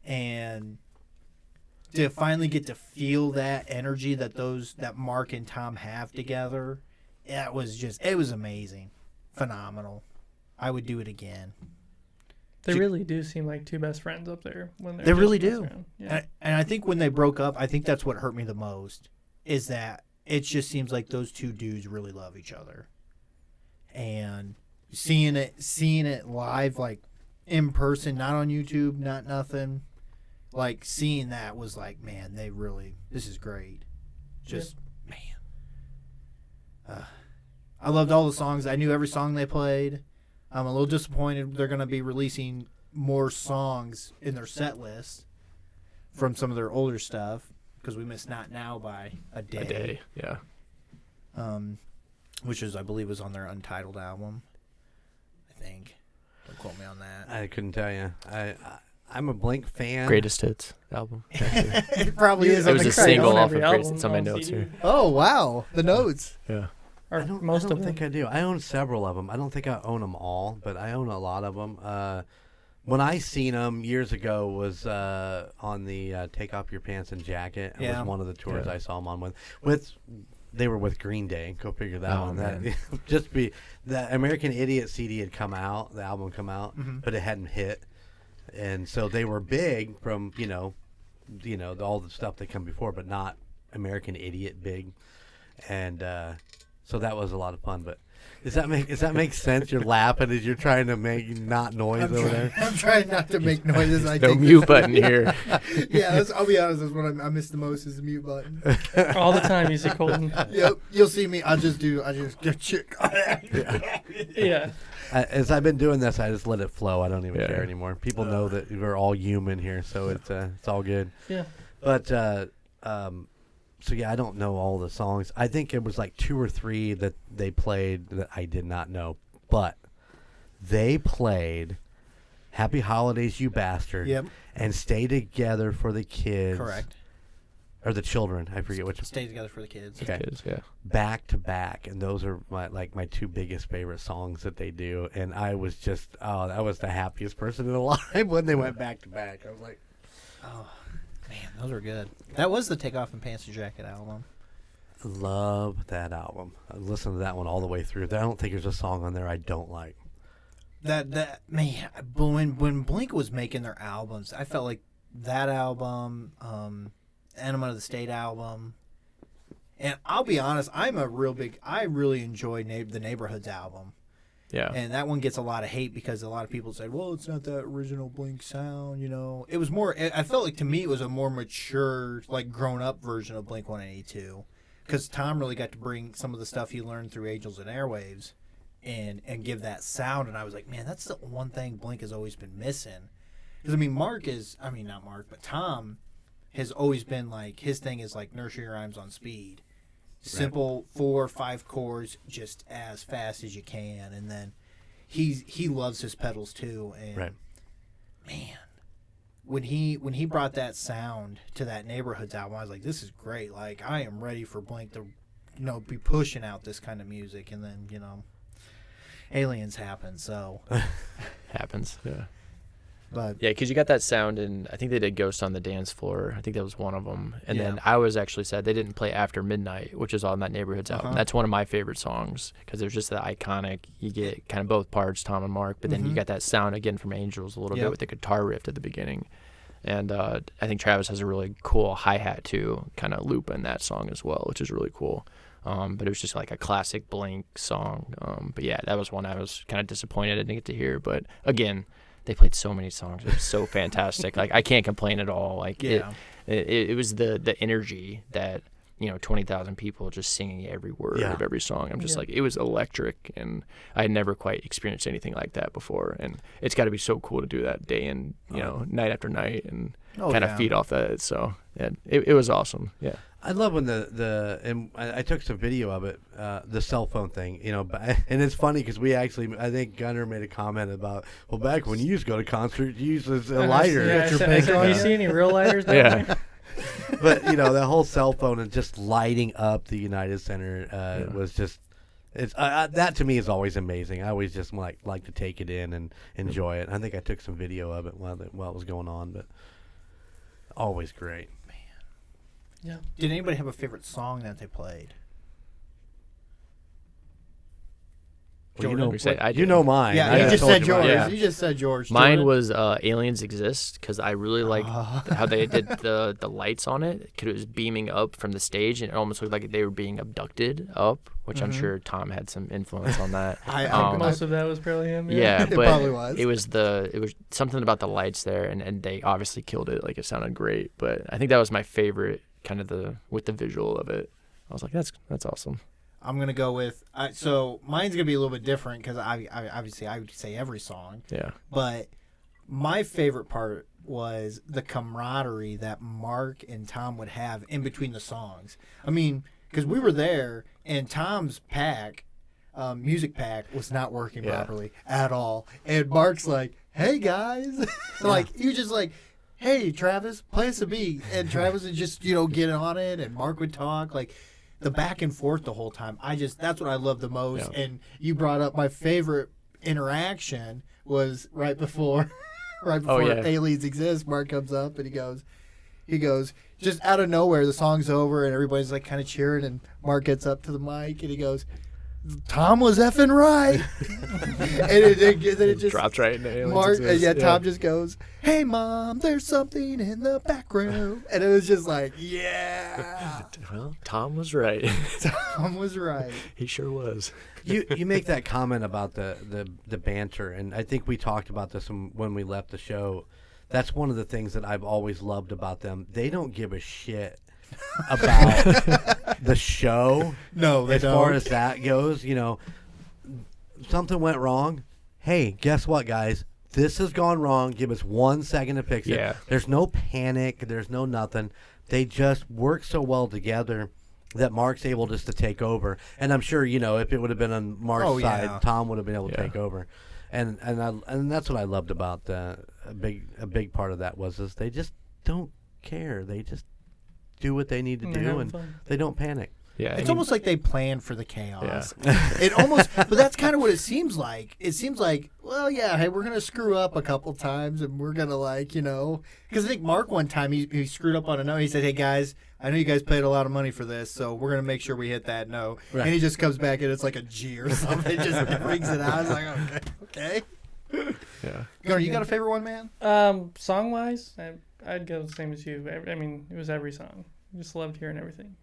And to finally get to feel that energy that Mark and Tom have together, it was amazing. Phenomenal. I would do it again. They really do seem like two best friends up there when they're They really just do. messing around. Yeah. And I think when they broke up, I think that's what hurt me the most, is that it just seems like those two dudes really love each other. And seeing it live, like in person, not on YouTube, not nothing, like seeing that was like, man, this is great. Just, man. I loved all the songs. I knew every song they played. I'm a little disappointed they're going to be releasing more songs in their set list from some of their older stuff, because we missed Not Now by a day. Yeah. Which I believe was on their Untitled album, I think. Don't quote me on that. I couldn't tell you. I'm a Blink fan. Greatest hits album. It probably is. It was on a the single own off every of Greatest album Hits on my on notes CD. here. Oh, wow. The notes. Yeah. Or I don't most of think them. I do. I own several of them. I don't think I own them all, but I own a lot of them. When I seen them years ago was on the Take Off Your Pants and Jacket. It was one of the tours I saw them on with. They were with Green Day. Go figure that one. Man. That the American Idiot CD had come out, the album come out, but it hadn't hit, and so they were big from all the stuff that come before, but not American Idiot big, and so that was a lot of fun. But does that make sense? You're laughing as you're trying to make not noise over there. I'm trying not to make noises. I No think mute button here. Yeah, I'll be honest. That's what I miss the most is the mute button. All the time, you see Colton. Yep, you'll see me. I just get chick. Yeah. As I've been doing this, I just let it flow. I don't even Yeah. care anymore. People know that we're all human here, so it's all good. Yeah. But so yeah, I don't know all the songs. I think it was like 2 or 3 that they played that I did not know. But they played "Happy Holidays, You Bastard," Yep. and "Stay Together for the Kids." Correct. Or the children. I forget which. Stay Together for the Kids. Okay. Kids, yeah. Back to back, and those are my 2 biggest favorite songs that they do. And I was just that was the happiest person alive when they went back to back. I was like, Oh, man, those are good. That was the Take Off and Pants and Jacket album. I love that album. I listened to that one all the way through. I don't think there's a song on there I don't like. That man, when Blink was making their albums, I felt like that album, Enema of the State album, and I'll be honest, I really enjoy the Neighborhoods album. Yeah. And that one gets a lot of hate because a lot of people said, well, it's not that original Blink sound, It was more, I felt like to me it was a more mature, like grown up version of Blink-182. Because Tom really got to bring some of the stuff he learned through Angels and Airwaves and give that sound. And I was like, man, that's the one thing Blink has always been missing. Because, not Mark, but Tom has always been like, his thing is like nursery rhymes on speed. Simple 4 or 5 chords, just as fast as you can, and then he loves his pedals too. And man, when he brought that sound to that Neighborhoods album, I was like, this is great. Like I am ready for Blink to, be pushing out this kind of music. And then aliens happen. So Happens, yeah. but Yeah, because you got that sound, and I think they did Ghost on the Dance Floor. I think that was one of them. And then Yeah. I was actually sad they didn't play After Midnight, which is on that Neighborhoods album. Uh-huh. That's one of my favorite songs because there's just that iconic, you get kind of both parts, Tom and Mark, but then you got that sound again from Angels a little bit with the guitar riff at the beginning. And I think Travis has a really cool hi-hat too, kind of loop in that song as well, which is really cool. But it was just like a classic Blink song. But yeah, that was one I was kind of disappointed I didn't get to hear. But again, they played so many songs. It was so fantastic. Like I can't complain at all. Like it was the energy that 20,000 people just singing every word Yeah. of every song. I'm just Yeah. like, it was electric, and I had never quite experienced anything like that before. And it's got to be so cool to do that day in, night after night, and kind of feed off that. So yeah, it was awesome. Yeah. I love when and I took some video of it, the cell phone thing, and it's funny because I think Gunner made a comment about, well, back when you used to go to concerts, you used a lighter. Yeah, I said, do you see any real lighters down Yeah. there? But, that whole cell phone and just lighting up the United Center was just, that to me is always amazing. I always just like to take it in and enjoy it. I think I took some video of it while it was going on, but always great. Yeah. Did anybody have a favorite song that they played? Well, I you know mine. Yeah, I you just told said you mine. yours. Yeah. You just said yours. Mine Jordan? was Aliens Exist, because I really liked how they did the lights on it, because it was beaming up from the stage, and it almost looked like they were being abducted up, which I'm sure Tom had some influence on that. Most of that was probably him. Yeah, It but probably was. it was something about the lights there, and they obviously killed it. Like, it sounded great, but I think that was my favorite, kind of with the visual of it. I was like, that's awesome. I'm gonna go with so mine's gonna be a little bit different because I obviously I would say every song, Yeah. but my favorite part was the camaraderie that Mark and Tom would have in between the songs. I mean, because we were there and Tom's music pack was not working properly at all, and Mark's like, "Hey guys," like he was just like, "Hey Travis, play us a beat," and Travis would just get on it, and Mark would talk like. The back and forth the whole time. That's what I love the most. Yeah. And you brought up my favorite interaction was right before Aliens Exist. Mark comes up and he goes, just out of nowhere, the song's over and everybody's like kind of cheering, and Mark gets up to the mic and he goes, Tom was effing right. And then it just dropped right into Aliens Mark, Exist. Tom just goes, "Hey mom, there's something in the back room," and it was just like, yeah, Well, Tom was right. Tom was right. He sure was. You make that comment about the banter, and I think we talked about this when we left the show. That's one of the things that I've always loved about them. They don't give a shit about the show. No, they as don't. far as that goes, something went wrong. Hey, guess what, guys? This has gone wrong. Give us 1 second to fix it. Yeah. There's no panic. There's no nothing. They just work so well together that Mark's able just to take over. And I'm sure, if it would have been on Mark's side, Tom would have been able to take over. And that's what I loved about a big part of that was they just don't care. They just do what they need to do, and they don't panic. Yeah. It's almost like they planned for the chaos. Yeah. But that's kind of what it seems like. It seems like, well, yeah, hey, we're going to screw up a couple times, and we're going to because I think Mark one time, he screwed up on a note. He said, "Hey, guys, I know you guys paid a lot of money for this, so we're going to make sure we hit that note." Right. And he just comes back, and it's like a G or something. Just brings it out. It's like, okay. Yeah. Gunnar, you got a favorite one, man? Song-wise, I'd go the same as you. I mean, it was every song. Just loved hearing everything.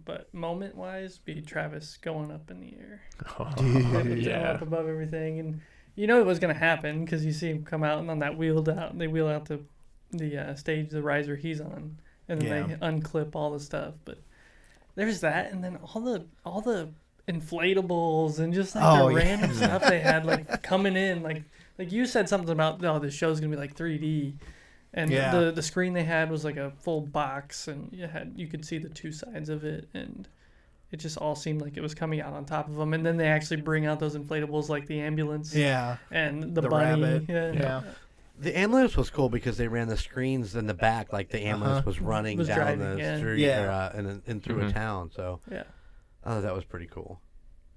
But moment-wise, be Travis going up in the air. Going up above everything. And you know it was going to happen because you see him come out and on that wheeled out. They wheel out the stage, the riser he's on. And then they unclip all the stuff. But there's that. And then all the inflatables and just like the random stuff they had like coming in. Like you said something about, this show's going to be like 3D. And the screen they had was like a full box, and you could see the two sides of it, and it just all seemed like it was coming out on top of them. And then they actually bring out those inflatables like the ambulance, and the bunny. Rabbit. Yeah. The ambulance was cool because they ran the screens in the back, like the ambulance was running down driving, the street and through a town. So that was pretty cool.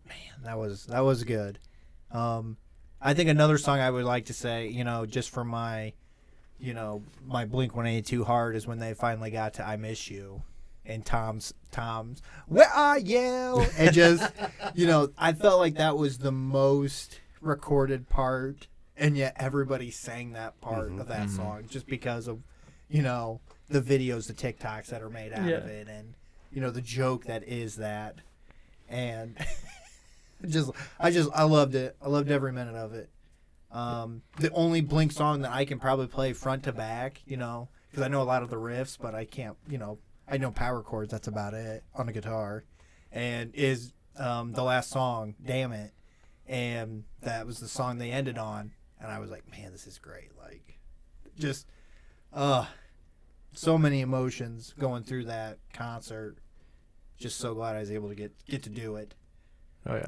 Man, that was good. I think another song I would like to say, just for my Blink-182 heart is when they finally got to "I Miss You," and Tom's "Where Are You?" and just I felt like that was the most recorded part, and yet everybody sang that part of that song just because of the videos, the TikToks that are made out of it, and the joke that is that, and I loved it. I loved every minute of it. The only Blink song that I can probably play front to back, because I know a lot of the riffs, but I can't, I know power chords. That's about it on the guitar, and is the last song, "Damn It," and that was the song they ended on, and I was like, man, this is great. Like, just so many emotions going through that concert. Just so glad I was able to get to do it. Oh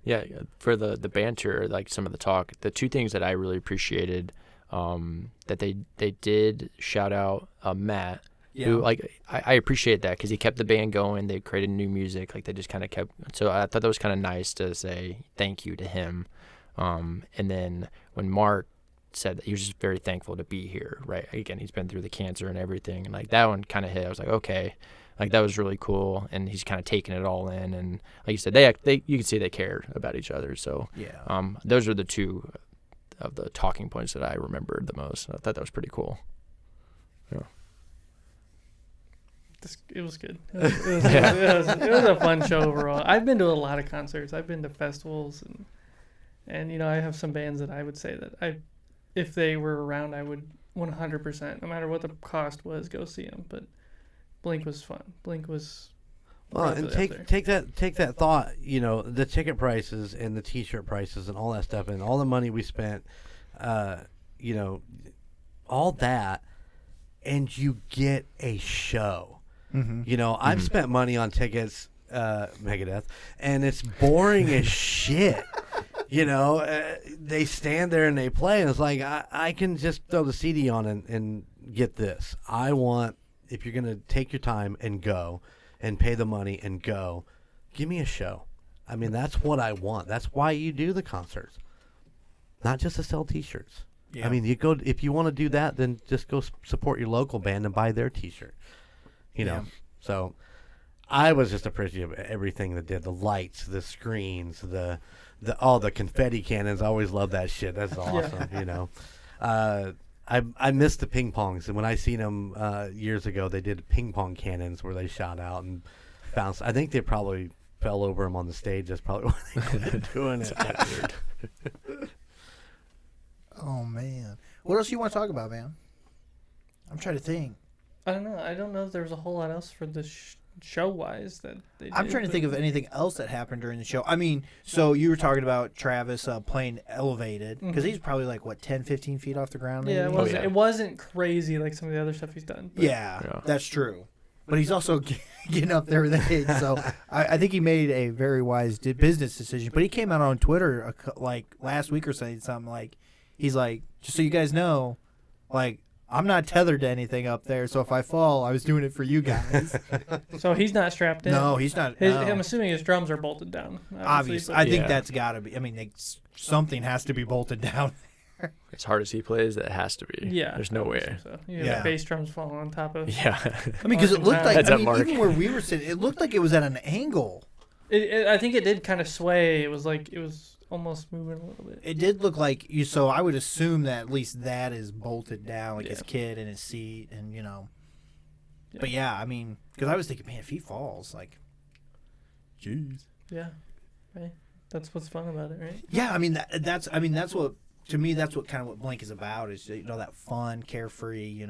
yeah. For the banter, like some of the talk, the two things that I really appreciated, that they did shout out Matt, who like I appreciate that because he kept the band going. They created new music, like they just kind of kept. So I thought that was kind of nice to say thank you to him. And then when Mark said that he was just very thankful to be here, right? Again, he's been through the cancer and everything, and like that one kind of hit. I was like, okay. Like that was really cool, and he's kind of taking it all in. And like you said, they you can see they cared about each other. So those are the two of the talking points that I remembered the most. I thought that was pretty cool. Yeah. It was good. It was a fun show overall. I've been to a lot of concerts. I've been to festivals, and I have some bands that I would say that if they were around, I would 100%, no matter what the cost was, go see them. But Blink was fun. Blink was. Well, and take that thought. The ticket prices and the T-shirt prices and all that stuff, and all the money we spent. All that, and you get a show. Mm-hmm. I've spent money on tickets, Megadeth, and it's boring as shit. They stand there and they play, and it's like I can just throw the CD on and get this. I want. If you're going to take your time and go and pay the money and go, give me a show. I mean, that's what I want. That's why you do the concerts, not just to sell T-shirts. Yeah. I mean, if you want to do that, then just go support your local band and buy their T-shirt. So I was just appreciative of everything that did. The lights, the screens, all the confetti cannons. I always love that shit. That's awesome, I miss the ping pongs, and when I seen them years ago, they did ping pong cannons where they shot out and bounced. I think they probably fell over them on the stage. That's probably why they were doing it. Oh man, what else you want to talk about, man? I'm trying to think. I don't know. I don't know if there was a whole lot else for the show-wise that they did. I'm trying to think of anything else that happened during the show. I mean, so you were talking about Travis playing elevated, because he's probably like, 10, 15 feet off the ground? Maybe? Yeah, it wasn't crazy like some of the other stuff he's done. Yeah, that's true. But he's also getting up there with age, so I think he made a very wise business decision. But he came out on Twitter like last week or something like, he's like, just so you guys know, like, I'm not tethered to anything up there, so if I fall, I was doing it for you guys. So he's not strapped in? No, he's not. I'm assuming his drums are bolted down. Obviously. I think that's got to be. I mean, something has to be bolted down there. As hard as he plays, that has to be. Yeah. There's no way. So. The bass drums falling on top of. Yeah. I mean, because it looked like, even where we were sitting, it looked like it was at an angle. I think it did kind of sway. It was almost moving a little bit. It did look like you. So I would assume that at least that is bolted down, like his kid and his seat, and Yeah. But yeah, I mean, because I was thinking, man, if he falls, like, jeez. Yeah, right. That's what's fun about it, right? Yeah, I mean that's what, to me, that's what kind of what Blink is about, is that fun, carefree,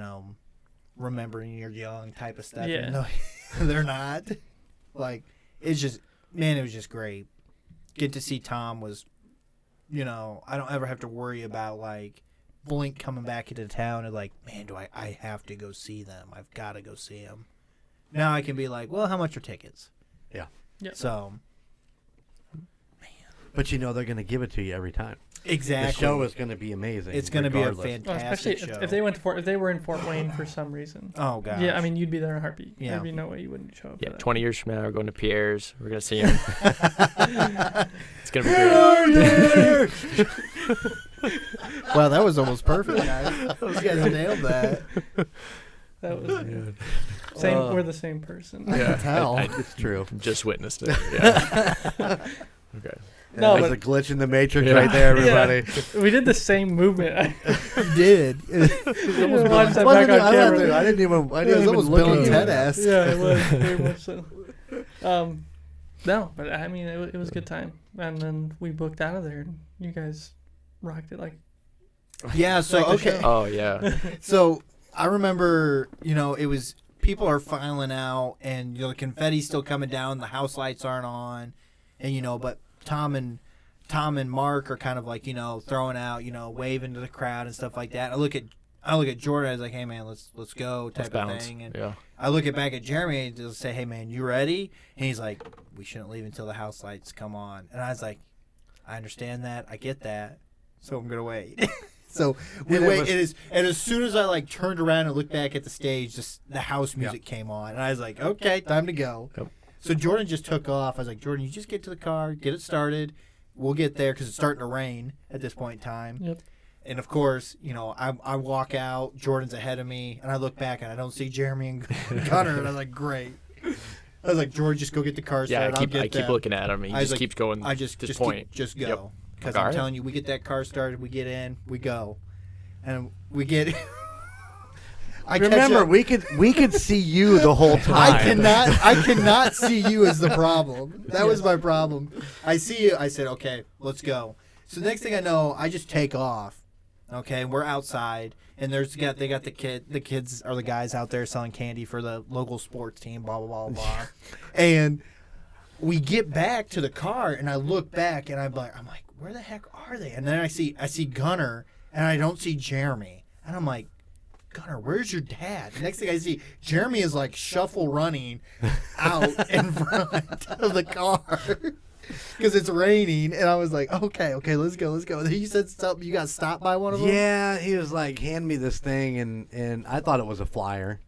remembering you're young type of stuff. Yeah. No, they're not. Like, it's just, man, it was just great. Get to see Tom was, I don't ever have to worry about, like, Blink coming back into town and, like, man, I have to go see them. I've got to go see them. Now I can be like, well, how much are tickets? Yeah. Yep. So, man. But they're going to give it to you every time. Exactly. The show is going to be amazing. It's going to be a fantastic especially show. if they were in Fort Wayne for some reason. Oh god. Yeah, I mean, you'd be there in a heartbeat. Yeah. There'd be no way you wouldn't show up. Yeah, for that. 20 years from now, we're going to Pierre's. We're going to see him. It's going to be great. Wow, that was almost perfect, guys. You guys nailed that. That was same. We're the same person. I can tell. It's true. Just witnessed it. Yeah. Okay. No, there's a glitch in the Matrix right there, everybody. Yeah. We did the same movement. You did. Watch that back on camera. I didn't even. It was almost Bill and Ted-esque. Yeah, it was very much so. No, but I mean, it was a good time, and then we booked out of there, and you guys rocked it like. Yeah. So like okay. Oh yeah. So I remember, it was people are filing out, and the confetti's still coming down. The house lights aren't on, and but Tom and Mark are kind of like throwing out, waving to the crowd and stuff like that. I look at Jordan. I was like, hey man, let's go type of thing. And I look back at Jeremy and just say, hey man, you ready? And he's like, we shouldn't leave until the house lights come on. And I was like, I understand that, I get that, so I'm gonna wait. So we wait, and as soon as I turned around and looked back at the stage, just the house music came on, and I was like, okay, time to go. Yep. So Jordan just took off. I was like, Jordan, you just get to the car, get it started. We'll get there because it's starting to rain at this point in time. Yep. And of course, I walk out. Jordan's ahead of me, and I look back and I don't see Jeremy and Gunner, and I was like, great. I was like, Jordan, just go get the car started. I keep looking at him. He just keeps going. Just go. Yep. Because I'm telling you, we get that car started, we get in, we go, and we get. Remember, we could see you the whole time. I cannot see you as the problem. That was my problem. I see you. I said, okay, let's go. So the next thing I know, I just take off. Okay, we're outside, and they got the kids or the guys out there selling candy for the local sports team. Blah blah blah blah, and we get back to the car, and I look back, and I'm like, where the heck are they? And then I see Gunner, and I don't see Jeremy, and I'm like, Gunner, where's your dad? The next thing I see, Jeremy is shuffle running out in front of the car because it's raining, and I was like, okay, let's go. Then you said something, you got stopped by one of them? Yeah, he was like, hand me this thing, and I thought it was a flyer,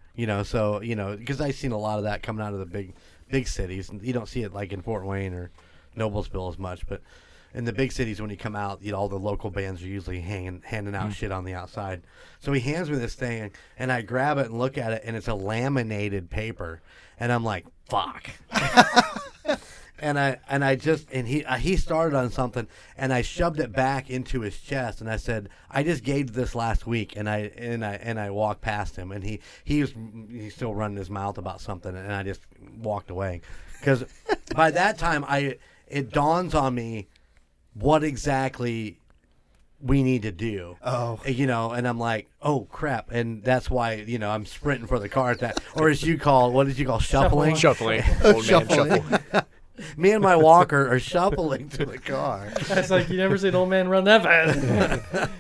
so, because I've seen a lot of that coming out of the big cities, and you don't see it in Fort Wayne or Noblesville as much, but in the big cities when you come out, all the local bands are usually handing out shit on the outside. So he hands me this thing, and I grab it and look at it, and it's a laminated paper, and I'm like, fuck. He started on something, and I shoved it back into his chest, and I said, I just gave this last week, and I walked past him, and he's still running his mouth about something, and I just walked away, because by that time it dawns on me what exactly we need to do. And I'm like, oh crap, and that's why I'm sprinting for the car at that, or what did you call shuffling? Shuffling. Old man shuffle. Me and my walker are shuffling to the car. That's like, you never seen an old man run that fast.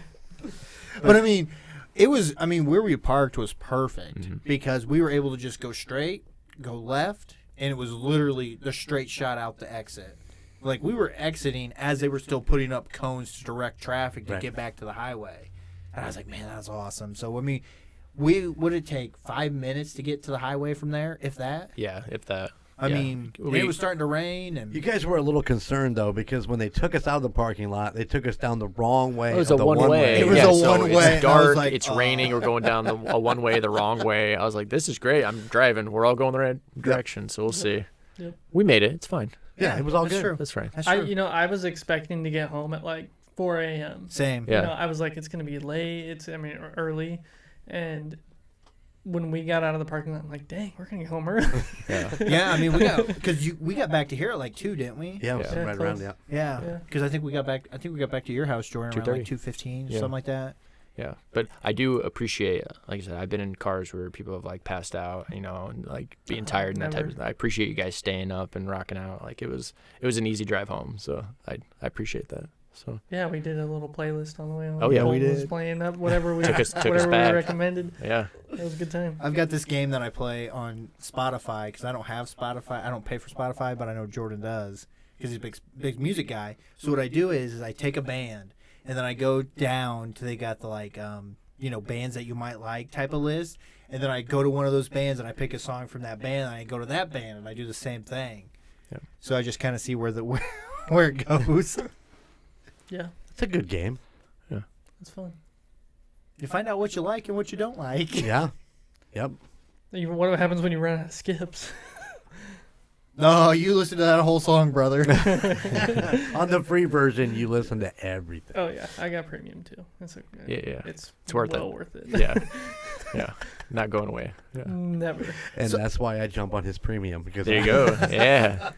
But where we parked was perfect because we were able to just go straight, go left, and it was literally the straight shot out the exit. We were exiting as they were still putting up cones to direct traffic to get back to the highway. And I was like, man, that's awesome. So, would it take 5 minutes to get to the highway from there, if that? Yeah, if that. It was starting to rain. And you guys were a little concerned, though, because when they took us out of the parking lot, they took us down the wrong way. It was a one-way. It was a one-way. It's dark. It's raining. We're going down a one-way the wrong way. I was like, this is great. I'm driving. We're all going the right direction, so we'll see. Yep. We made it. It's fine. Yeah, it was all good. True. That's right. That's true. I was expecting to get home at 4 a.m. Same. Yeah. I was like, it's going to be late. Early. And when we got out of the parking lot, I'm like, dang, we're going to get home early. Yeah, we got back to here at 2, didn't we? Yeah, right around, yeah. Yeah, because I think we got back to your house, Jordan, around 2:15, something like that. Yeah, but I do appreciate, like I said, I've been in cars where people have passed out, and being tired and that type of thing. I appreciate you guys staying up and rocking out. It was an easy drive home, so I appreciate that. So yeah, we did a little playlist on the way home. Oh yeah, we did. Was playing up whatever we took us we back. recommended. Yeah, it was a good time. I've got this game that I play on Spotify because I don't have Spotify. I don't pay for Spotify, but I know Jordan does because he's a big music guy. So what I do is I take a band and then I go down to they got the bands that you might like type of list, and then I go to one of those bands and I pick a song from that band and I go to that band and I do the same thing. Yeah. So I just kind of see where it goes. Yeah. It's a good game. Yeah. It's fun. You find out what you like and what you don't like. Yeah. Yep. What happens when you run out of skips? No, you listen to that whole song, brother. On the free version, you listen to everything. Oh, yeah. I got premium, too. It's worth it. Yeah. Yeah. Not going away. Yeah. Never. And that's why I jump on his premium. Because there you go. Yeah.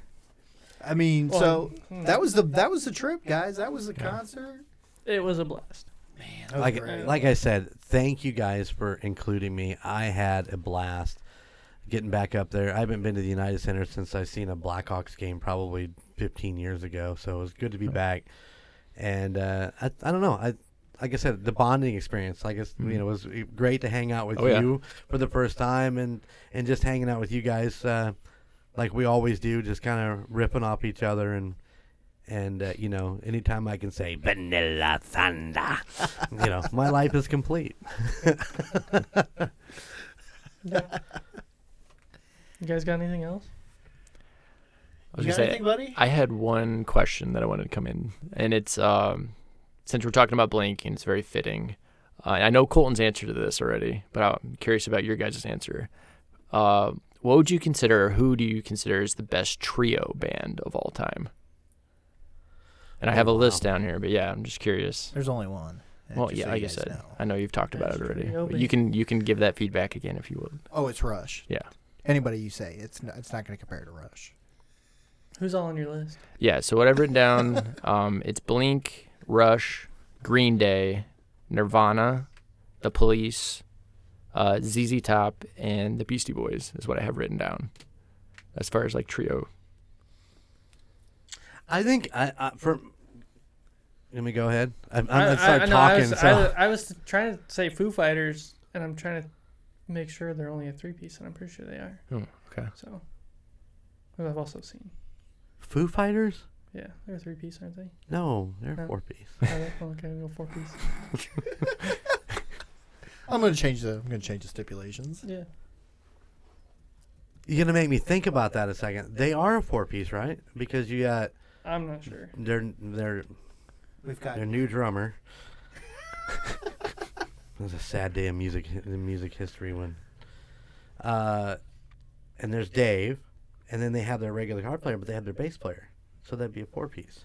That was the trip, guys. That was the concert. It was a blast. Man, that was great. Like I said, thank you guys for including me. I had a blast. getting back up there. I haven't been to the United Center since I've seen a Blackhawks game probably 15 years ago. So it was good to be back. And I don't know. Like I said, the bonding experience. Like it was great to hang out with you for the first time, and just hanging out with you guys, like we always do, just kind of ripping off each other, and anytime I can say Vanilla Thunder, my life is complete. You guys got anything else? You got anything, buddy? I had one question that I wanted to come in, and it's since we're talking about Blink, and it's very fitting. I know Colton's answer to this already, but I'm curious about your guys' answer. What would you consider, or who do you consider is the best trio band of all time? And I have a list down here, but yeah, I'm just curious. There's only one. Well, yeah, like I said, I know you've talked about it already. But you can give that feedback again if you would. Oh, it's Rush. Yeah. Anybody you say, it's not going to compare to Rush. Who's all on your list? Yeah, so what I've written down, it's Blink, Rush, Green Day, Nirvana, The Police, ZZ Top, and the Beastie Boys is what I have written down as far as like trio. I think let me go ahead. I'm going to start talking. I was trying to say Foo Fighters, and I'm trying to make sure they're only a 3-piece, and I'm pretty sure they are. Oh, okay. So, what I've also seen. Foo Fighters? Yeah, they're a 3-piece, aren't they? No, they're 4-piece. Okay, we'll go 4-piece. I'm gonna change the stipulations. Yeah. You're gonna make me think about that a second. They are a 4-piece, right? Because you got. I'm not sure. Their new drummer. It was a sad day in music history when. And there's Dave, and then they have their regular guitar player, but they have their bass player, so that'd be a 4-piece.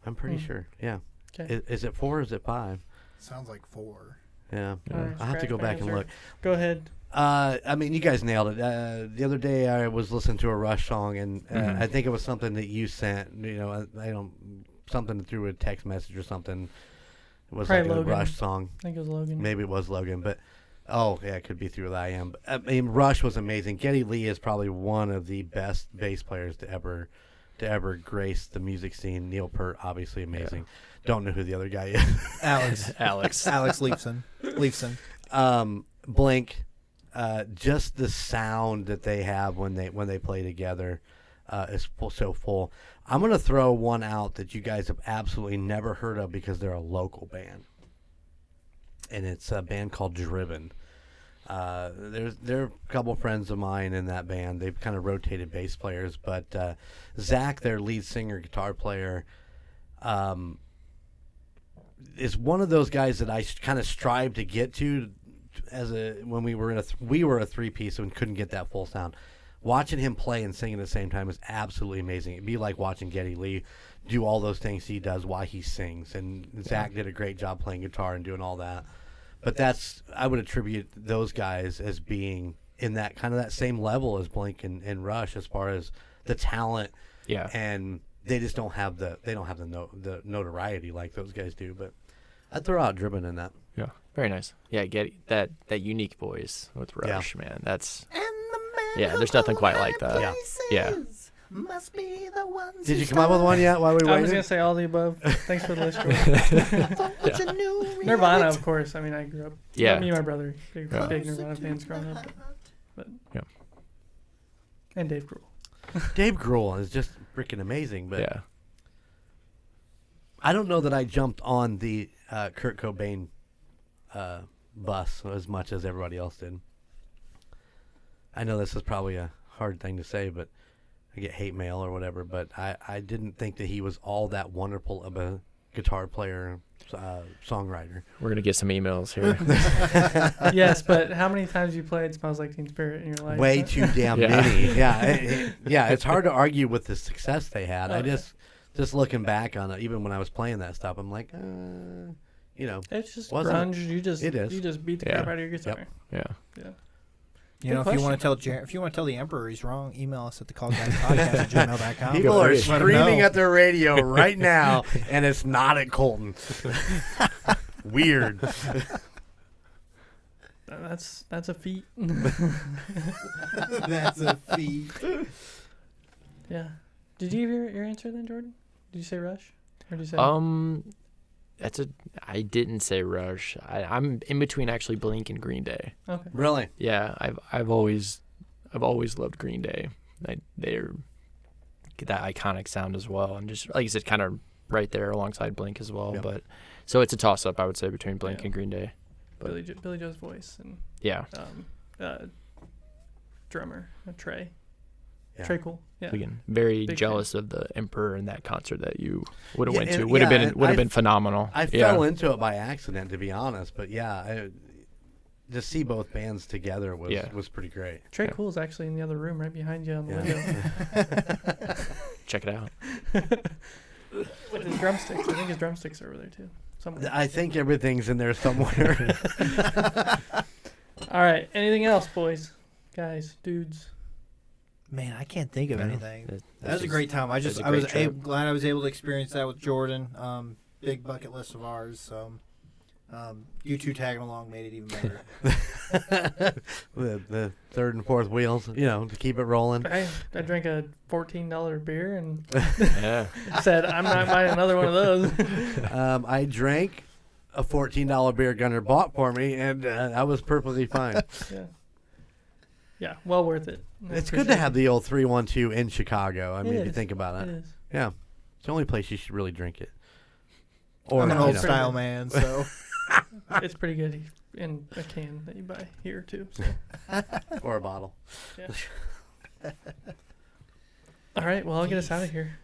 I'm pretty sure. Yeah. Okay. Is it 4 or is it 5? Sounds like 4. Yeah. Right, I'll have to go back and look. Go ahead. I mean, you guys nailed it. The other day I was listening to a Rush song, and I think it was something that you sent. Something through a text message or something. It was probably like Logan. a Rush song. I think it was Logan. Maybe it was Logan, but it could be through the IM. But, I mean, Rush was amazing. Geddy Lee is probably one of the best bass players to ever grace the music scene. Neil Peart, obviously amazing. Yeah. Don't know who the other guy is. Alex Leifson. Blink. Just the sound that they have when they play together is so full. I'm going to throw one out that you guys have absolutely never heard of because they're a local band. And it's a band called Driven. There are a couple friends of mine in that band. They've kind of rotated bass players, but Zach, their lead singer, guitar player, is one of those guys that I kind of strive to get to when we were a 3-piece and couldn't get that full sound. Watching him play and sing at the same time is absolutely amazing. It'd be like watching Geddy Lee do all those things he does while he sings. And Zach did a great job playing guitar and doing all that. But I would attribute those guys as being in that kind of that same level as Blink and Rush as far as the talent. Yeah. And they just don't have the notoriety like those guys do. But I'd throw out Driven in that. Yeah. Very nice. Yeah, get that unique voice with Rush, man. That's there's nothing quite like that. Yeah. Must be the ones. Did you come up with one yet while we waited? I was gonna say all the above. Thanks for the list, George. Nirvana, of course. I mean, I grew up. Yeah. Me and my brother, big Nirvana fans growing up. But and Dave Grohl. Dave Grohl is just freaking amazing. But yeah. I don't know that I jumped on the Kurt Cobain bus as much as everybody else did. I know this is probably a hard thing to say, but I get hate mail or whatever, but I didn't think that he was all that wonderful of a guitar player, songwriter. We're going to get some emails here. Yes, but how many times you played Smells Like Teen Spirit in your life? Way too damn many. Yeah, it's hard to argue with the success they had. I just looking back on it, even when I was playing that stuff, I'm like, it's just grunge. You is. just beat the crap out of your guitar. Yep. Yeah. You know, if you want to tell the Emperor he's wrong, email us at thecallguyspodcast@gmail.com. People are screaming at their radio right now, and it's not at Colton. Weird. That's a feat. That's a feat. Yeah. Did you give your answer then, Jordan? Did you say Rush? Or did you say I didn't say Rush. I'm in between actually Blink and Green Day. Okay. Really? Yeah, I've always loved Green Day. They're that iconic sound as well, and just like you said, kind of right there alongside Blink as well. Yep. But so it's a toss up, I would say, between Blink Yeah. and Green Day. But Billy Joe's voice and yeah, drummer Trey. Yeah. Trey Cool. Yeah. again, very Big jealous of the Emperor in that concert that you would have Yeah, went and- to. Would have yeah, and been phenomenal. I yeah. fell into it by accident, to be honest. But yeah, to see both bands together was pretty great. Trey Yeah. Cool's actually in the other room right behind you on the Yeah. window Check it out. with his drumsticks. I think his drumsticks are over there too. Somewhere. I think everything's in there somewhere. All right. Anything else, boys, guys, dudes? Man, I can't think of No, anything. that- That was a just- great time. I was a was great trip. glad I was able to experience that with Jordan. Big bucket list of ours. So, you two tagging along made it even better. the third and fourth wheels, to keep it rolling. I drank a $14 beer and Yeah. said I'm not buying another one of those. I drank a $14 beer Gunner bought for me, and I was perfectly fine. Yeah. Yeah. Well worth it. I It's good appreciate to have the old 312 in Chicago. I It mean, if you is. think about it. it. It is. Yeah. It's the only place you should really drink it. Or, I'm an you old know. style man, so It's pretty good in a can that you buy here too. So. or a bottle. All right. Well, I'll get us out of here.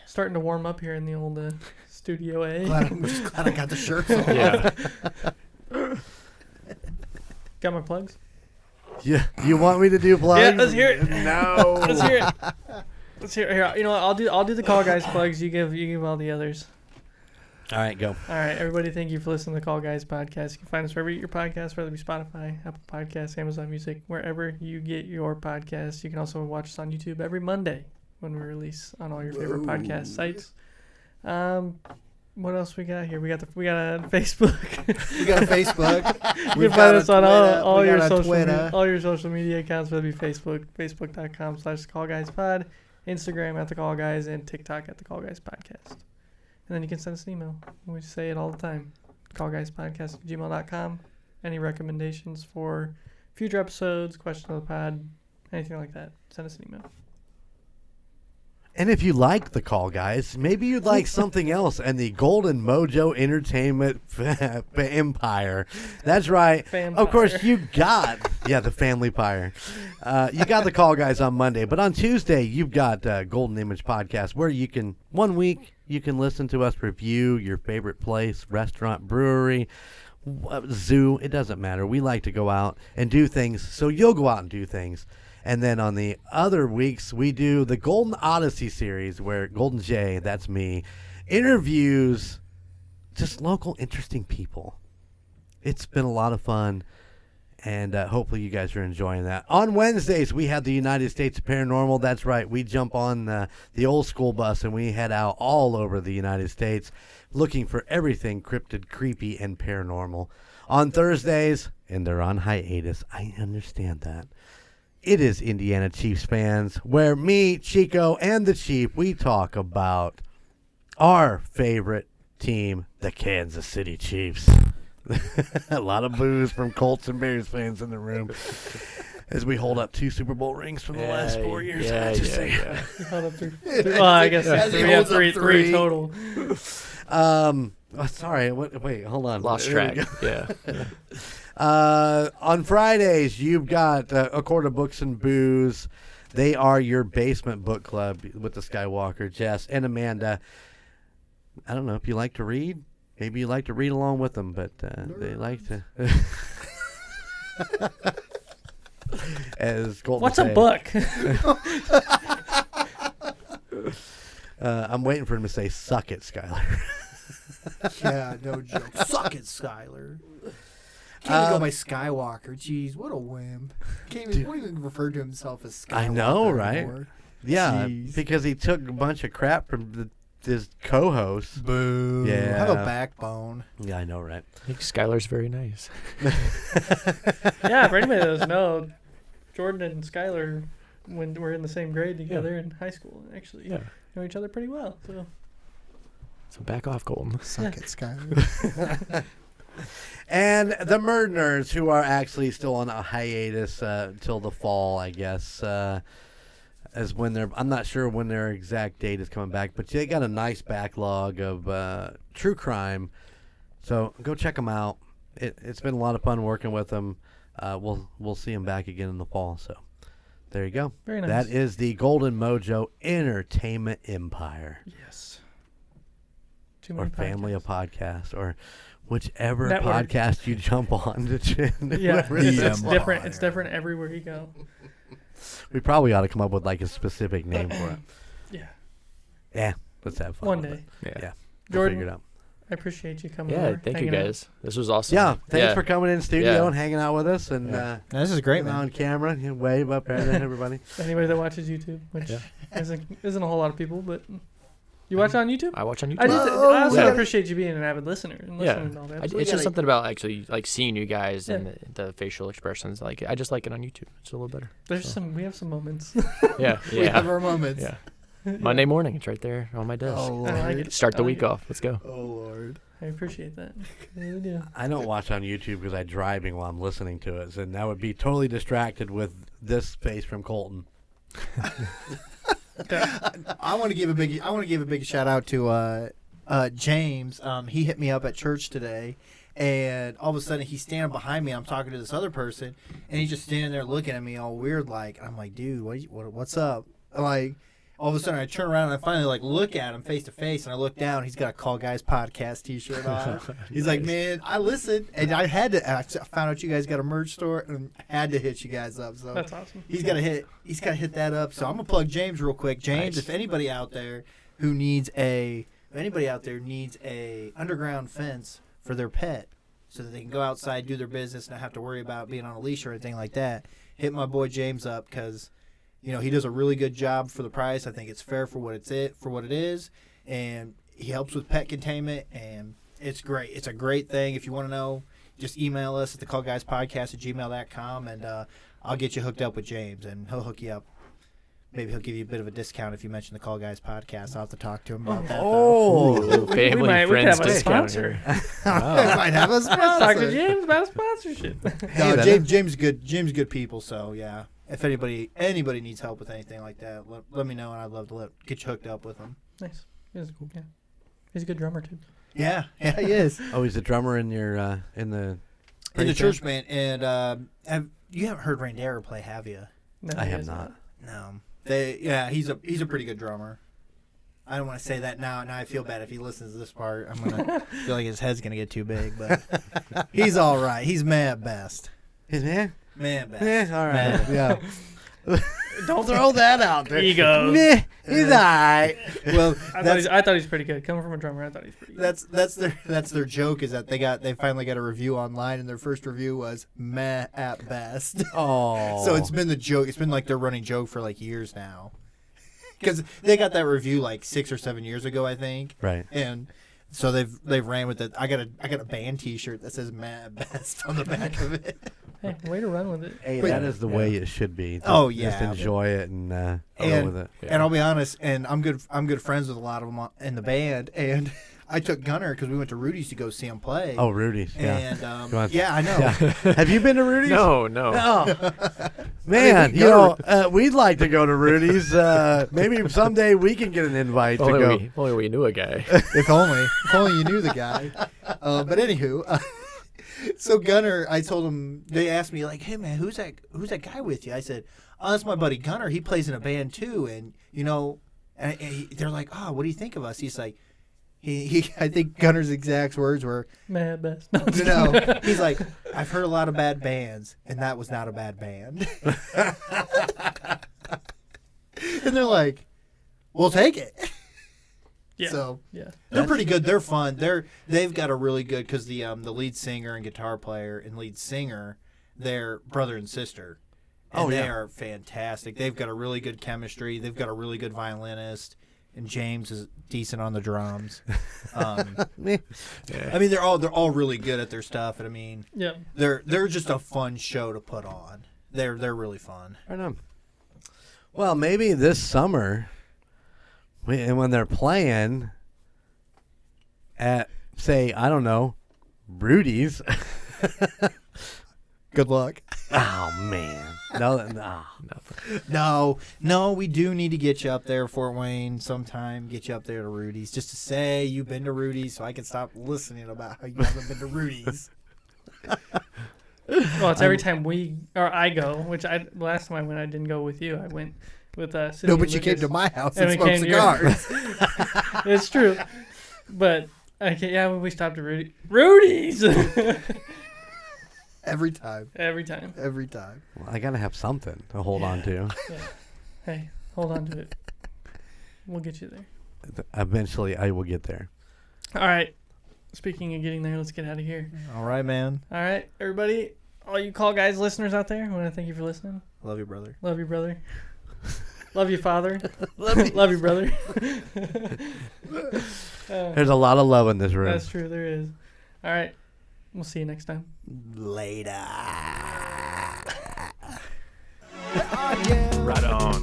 Starting to warm up here in the old Studio A. I'm just glad I got the shirts on. Yeah. Got my plugs? Yeah. You want me to do plugs? Yeah, let's hear it. No. Let's hear it. Let's hear it. Here, you know what? I'll do the Call Guys plugs. You give all the others. All right, go. All right, everybody. Thank you for listening to the Call Guys podcast. You can find us wherever you get your podcasts, whether it be Spotify, Apple Podcasts, Amazon Music, wherever you get your podcasts. You can also watch us on YouTube every Monday when we release on all your favorite podcast sites. What else we got here? We got a Facebook. We got a Facebook. You can find us on Twitter. all We your got a social Twitter. all your social media accounts, whether it be Facebook, facebook.com/thecallguyspod, Instagram at the Call Guys, and TikTok at the Call Guys Podcast. And then you can send us an email. We say it all the time. callguyspodcast@gmail.com. Any recommendations for future episodes, question of the pod, anything like that, send us an email. And if you like the Call Guys, maybe you'd like something else and the Golden Mojo Entertainment Empire. That's right. Of course, you got, the Family Pyre. You got the Call Guys on Monday, but on Tuesday, you've got Golden Image Podcast, where you can, one week, you can listen to us review your favorite place, restaurant, brewery, zoo. It doesn't matter. We like to go out and do things, so you'll go out and do things. And then on the other weeks, we do the Golden Odyssey series, where Golden J, that's me, interviews just local interesting people. It's been a lot of fun, and hopefully you guys are enjoying that. On Wednesdays, we have the United States Paranormal. That's right. We jump on the old school bus, and we head out all over the United States looking for everything cryptid, creepy, and paranormal. On Thursdays, and they're on hiatus, I understand that, it is Indiana Chiefs fans, where me, Chico, and the Chief, we talk about our favorite team, the Kansas City Chiefs. A lot of boos from Colts and Bears fans in the room as we hold up 2 Super Bowl rings from the last 4 years. We held up well, I guess we have three total. Sorry. Wait, hold on. Lost track. Yeah. On Fridays, you've got A Quart of Books and Booze. They are your basement book club with the Skywalker, Jess, and Amanda. I don't know if you like to read. Maybe you like to read along with them, but they like to. As Colton What's say, a book? I'm waiting for him to say, "Suck it, Skylar." Yeah, no joke. Suck it, Skylar. Can't even go by Skywalker. Jeez, what a wimp. Won't even refer to himself as Skywalker I know, right? anymore. Yeah, Jeez. because he took a bunch of crap from the his co-host. Boo. Yeah. Have a backbone. Yeah, I know, right? I think Skylar's very nice. Yeah, for anybody that doesn't know, Jordan and Skylar, when we're in the same grade together in high school, actually know each other pretty well. So back off, Colton. Suck it, Skyler. And the Murdnerds, who are actually still on a hiatus till the fall, I guess, as when they're. I'm not sure when their exact date is coming back, but they got a nice backlog of true crime. So go check them out. It's been a lot of fun working with them. We'll see them back again in the fall. So there you go. Very nice. That is the Golden Mojo Entertainment Empire. Yes. Or family of podcasts, or whichever Network. podcast you jump on to. Yeah, it's Empire. different. It's different everywhere you go. We probably ought to come up with like a specific name for it. Yeah. Yeah, let's have fun. One with day. it. Yeah. We'll Jordan, figure it out. I appreciate you coming Yeah, over. thank you hanging out. guys. This was awesome. Yeah, thanks for coming in studio Yeah. and hanging out with us and This is great, getting man. on camera. You wave up there to everybody. Anybody that watches YouTube, which isn't a whole lot of people, but you watch on YouTube? I watch on YouTube. I also Yeah. appreciate you being an avid listener and listening to all that. It's just something about actually like seeing you guys Yeah. and the facial expressions. Like I just like it on YouTube. It's a little better. We have some moments. Yeah, We have yeah, our moments. yeah. Monday morning, it's right there on my desk. Oh, I like Lord. it. Start the I like week it. off. Let's go. Oh, Lord. I appreciate that. I really do. I don't watch on YouTube because I'm driving while I'm listening to it, and I would be totally distracted with this face from Colton. I want to give a big shout out to James. He hit me up at church today, and all of a sudden he's standing behind me. I'm talking to this other person, and he's just standing there looking at me all weird, like I'm like, dude, what's up? Like, all of a sudden I turn around and I finally like look at him face to face, and I look down. He's got a Call Guys Podcast T-shirt on. He's like, man, I listened, and I had to. I found out you guys got a merch store, and I had to hit you guys up. So That's awesome. He's got to hit that up. So I'm gonna plug James real quick. James, if anybody out there needs a underground fence for their pet, so that they can go outside, do their business, not have to worry about being on a leash or anything like that, hit my boy James up, because he does a really good job for the price. I think it's fair for what it is, and he helps with pet containment, and it's great. It's a great thing. If you want to know, just email us at thecallguyspodcast@gmail.com, and I'll get you hooked up with James, and he'll hook you up. Maybe he'll give you a bit of a discount if you mention the Call Guys Podcast. I'll have to talk to him about that. Ooh, family we could friends have a discount sponsor. here. I might have a Talk to sponsor. James about sponsorship. No, James good people. So yeah, if anybody needs help with anything like that, let me know, and I'd love to get you hooked up with him. Nice. He's cool. Yeah. He's a good drummer too. Yeah, he is. Oh, he's a drummer in your in the church band. And you haven't heard Randera play, have you? No, I he have has not. No. He's a pretty good drummer. I don't want to say that now. Now I feel bad if he listens to this part. I'm gonna feel like his head's gonna get too big, but he's all right. He's meh at best. His man? Meh at best. Yeah, all right. Meh. Yeah. Don't throw that out there. Ego. Meh, he's all right. Well, I thought he's pretty good. Coming from a drummer, I thought he's pretty good. that's their joke, is that they finally got a review online, and their first review was meh at best. Oh. So it's been the joke. It's been like their running joke for like years now, because they got that review like 6 or 7 years ago, I think. Right. And so they've ran with it. I got a band T-shirt that says meh at best on the back of it. Hey, way to run with it. Hey, Wait. that is the way it should be. Just enjoy it and go with it. And I'll be honest, and I'm good friends with a lot of them in the band, and I took Gunner because we went to Rudy's to go see him play. Oh, Rudy's. Yeah. And yeah, I know. Yeah. Have you been to Rudy's? No. Oh. Man, we'd like to go to Rudy's. Maybe someday we can get an invite to go. If only we knew a guy. If only you knew the guy. But anywho, so Gunner, I told him, they asked me like, "Hey man, who's that guy with you?" I said, "Oh, that's my buddy Gunner. He plays in a band too." And they're like, "Oh, what do you think of us?" He's like, I think Gunner's exact words were, Mad best. No. He's like, "I've heard a lot of bad bands, and that was not a bad band." And they're like, "We'll take it." Yeah. So yeah. they're pretty good. They're fun. They've got a really good, because the lead singer and guitar player and lead singer, they're brother and sister. And they are fantastic. They've got a really good chemistry. They've got a really good violinist, and James is decent on the drums. I Yeah. mean, they're all really good at their stuff, and I mean, Yeah. they're just a fun show to put on. They're really fun. Right on. Well, maybe this summer, and when they're playing at, say, I don't know, Rudy's. Good luck. Oh man, No, we do need to get you up there, Fort Wayne, sometime. Get you up there to Rudy's, just to say you've been to Rudy's, so I can stop listening about how you haven't been to Rudy's. Well, it's every time I go, which last time I went, I didn't go with you. I went with Cindy. No, but you Lucas, came to my house and and we smoked came to yours. cigars. It's true, but we stopped at Rudy's. Every time. Every time. Well, I gotta have something to hold on to. Yeah. Hey, hold on to it. We'll get you there. Eventually, I will get there. All right. Speaking of getting there, let's get out of here. All right, man. All right, everybody, all you Call Guys listeners out there, I want to thank you for listening. Love you, brother. Love you, brother. Love you, father. Love you, brother. There's a lot of love in this room. That's true. There is. All right. We'll see you next time. Later. Right on.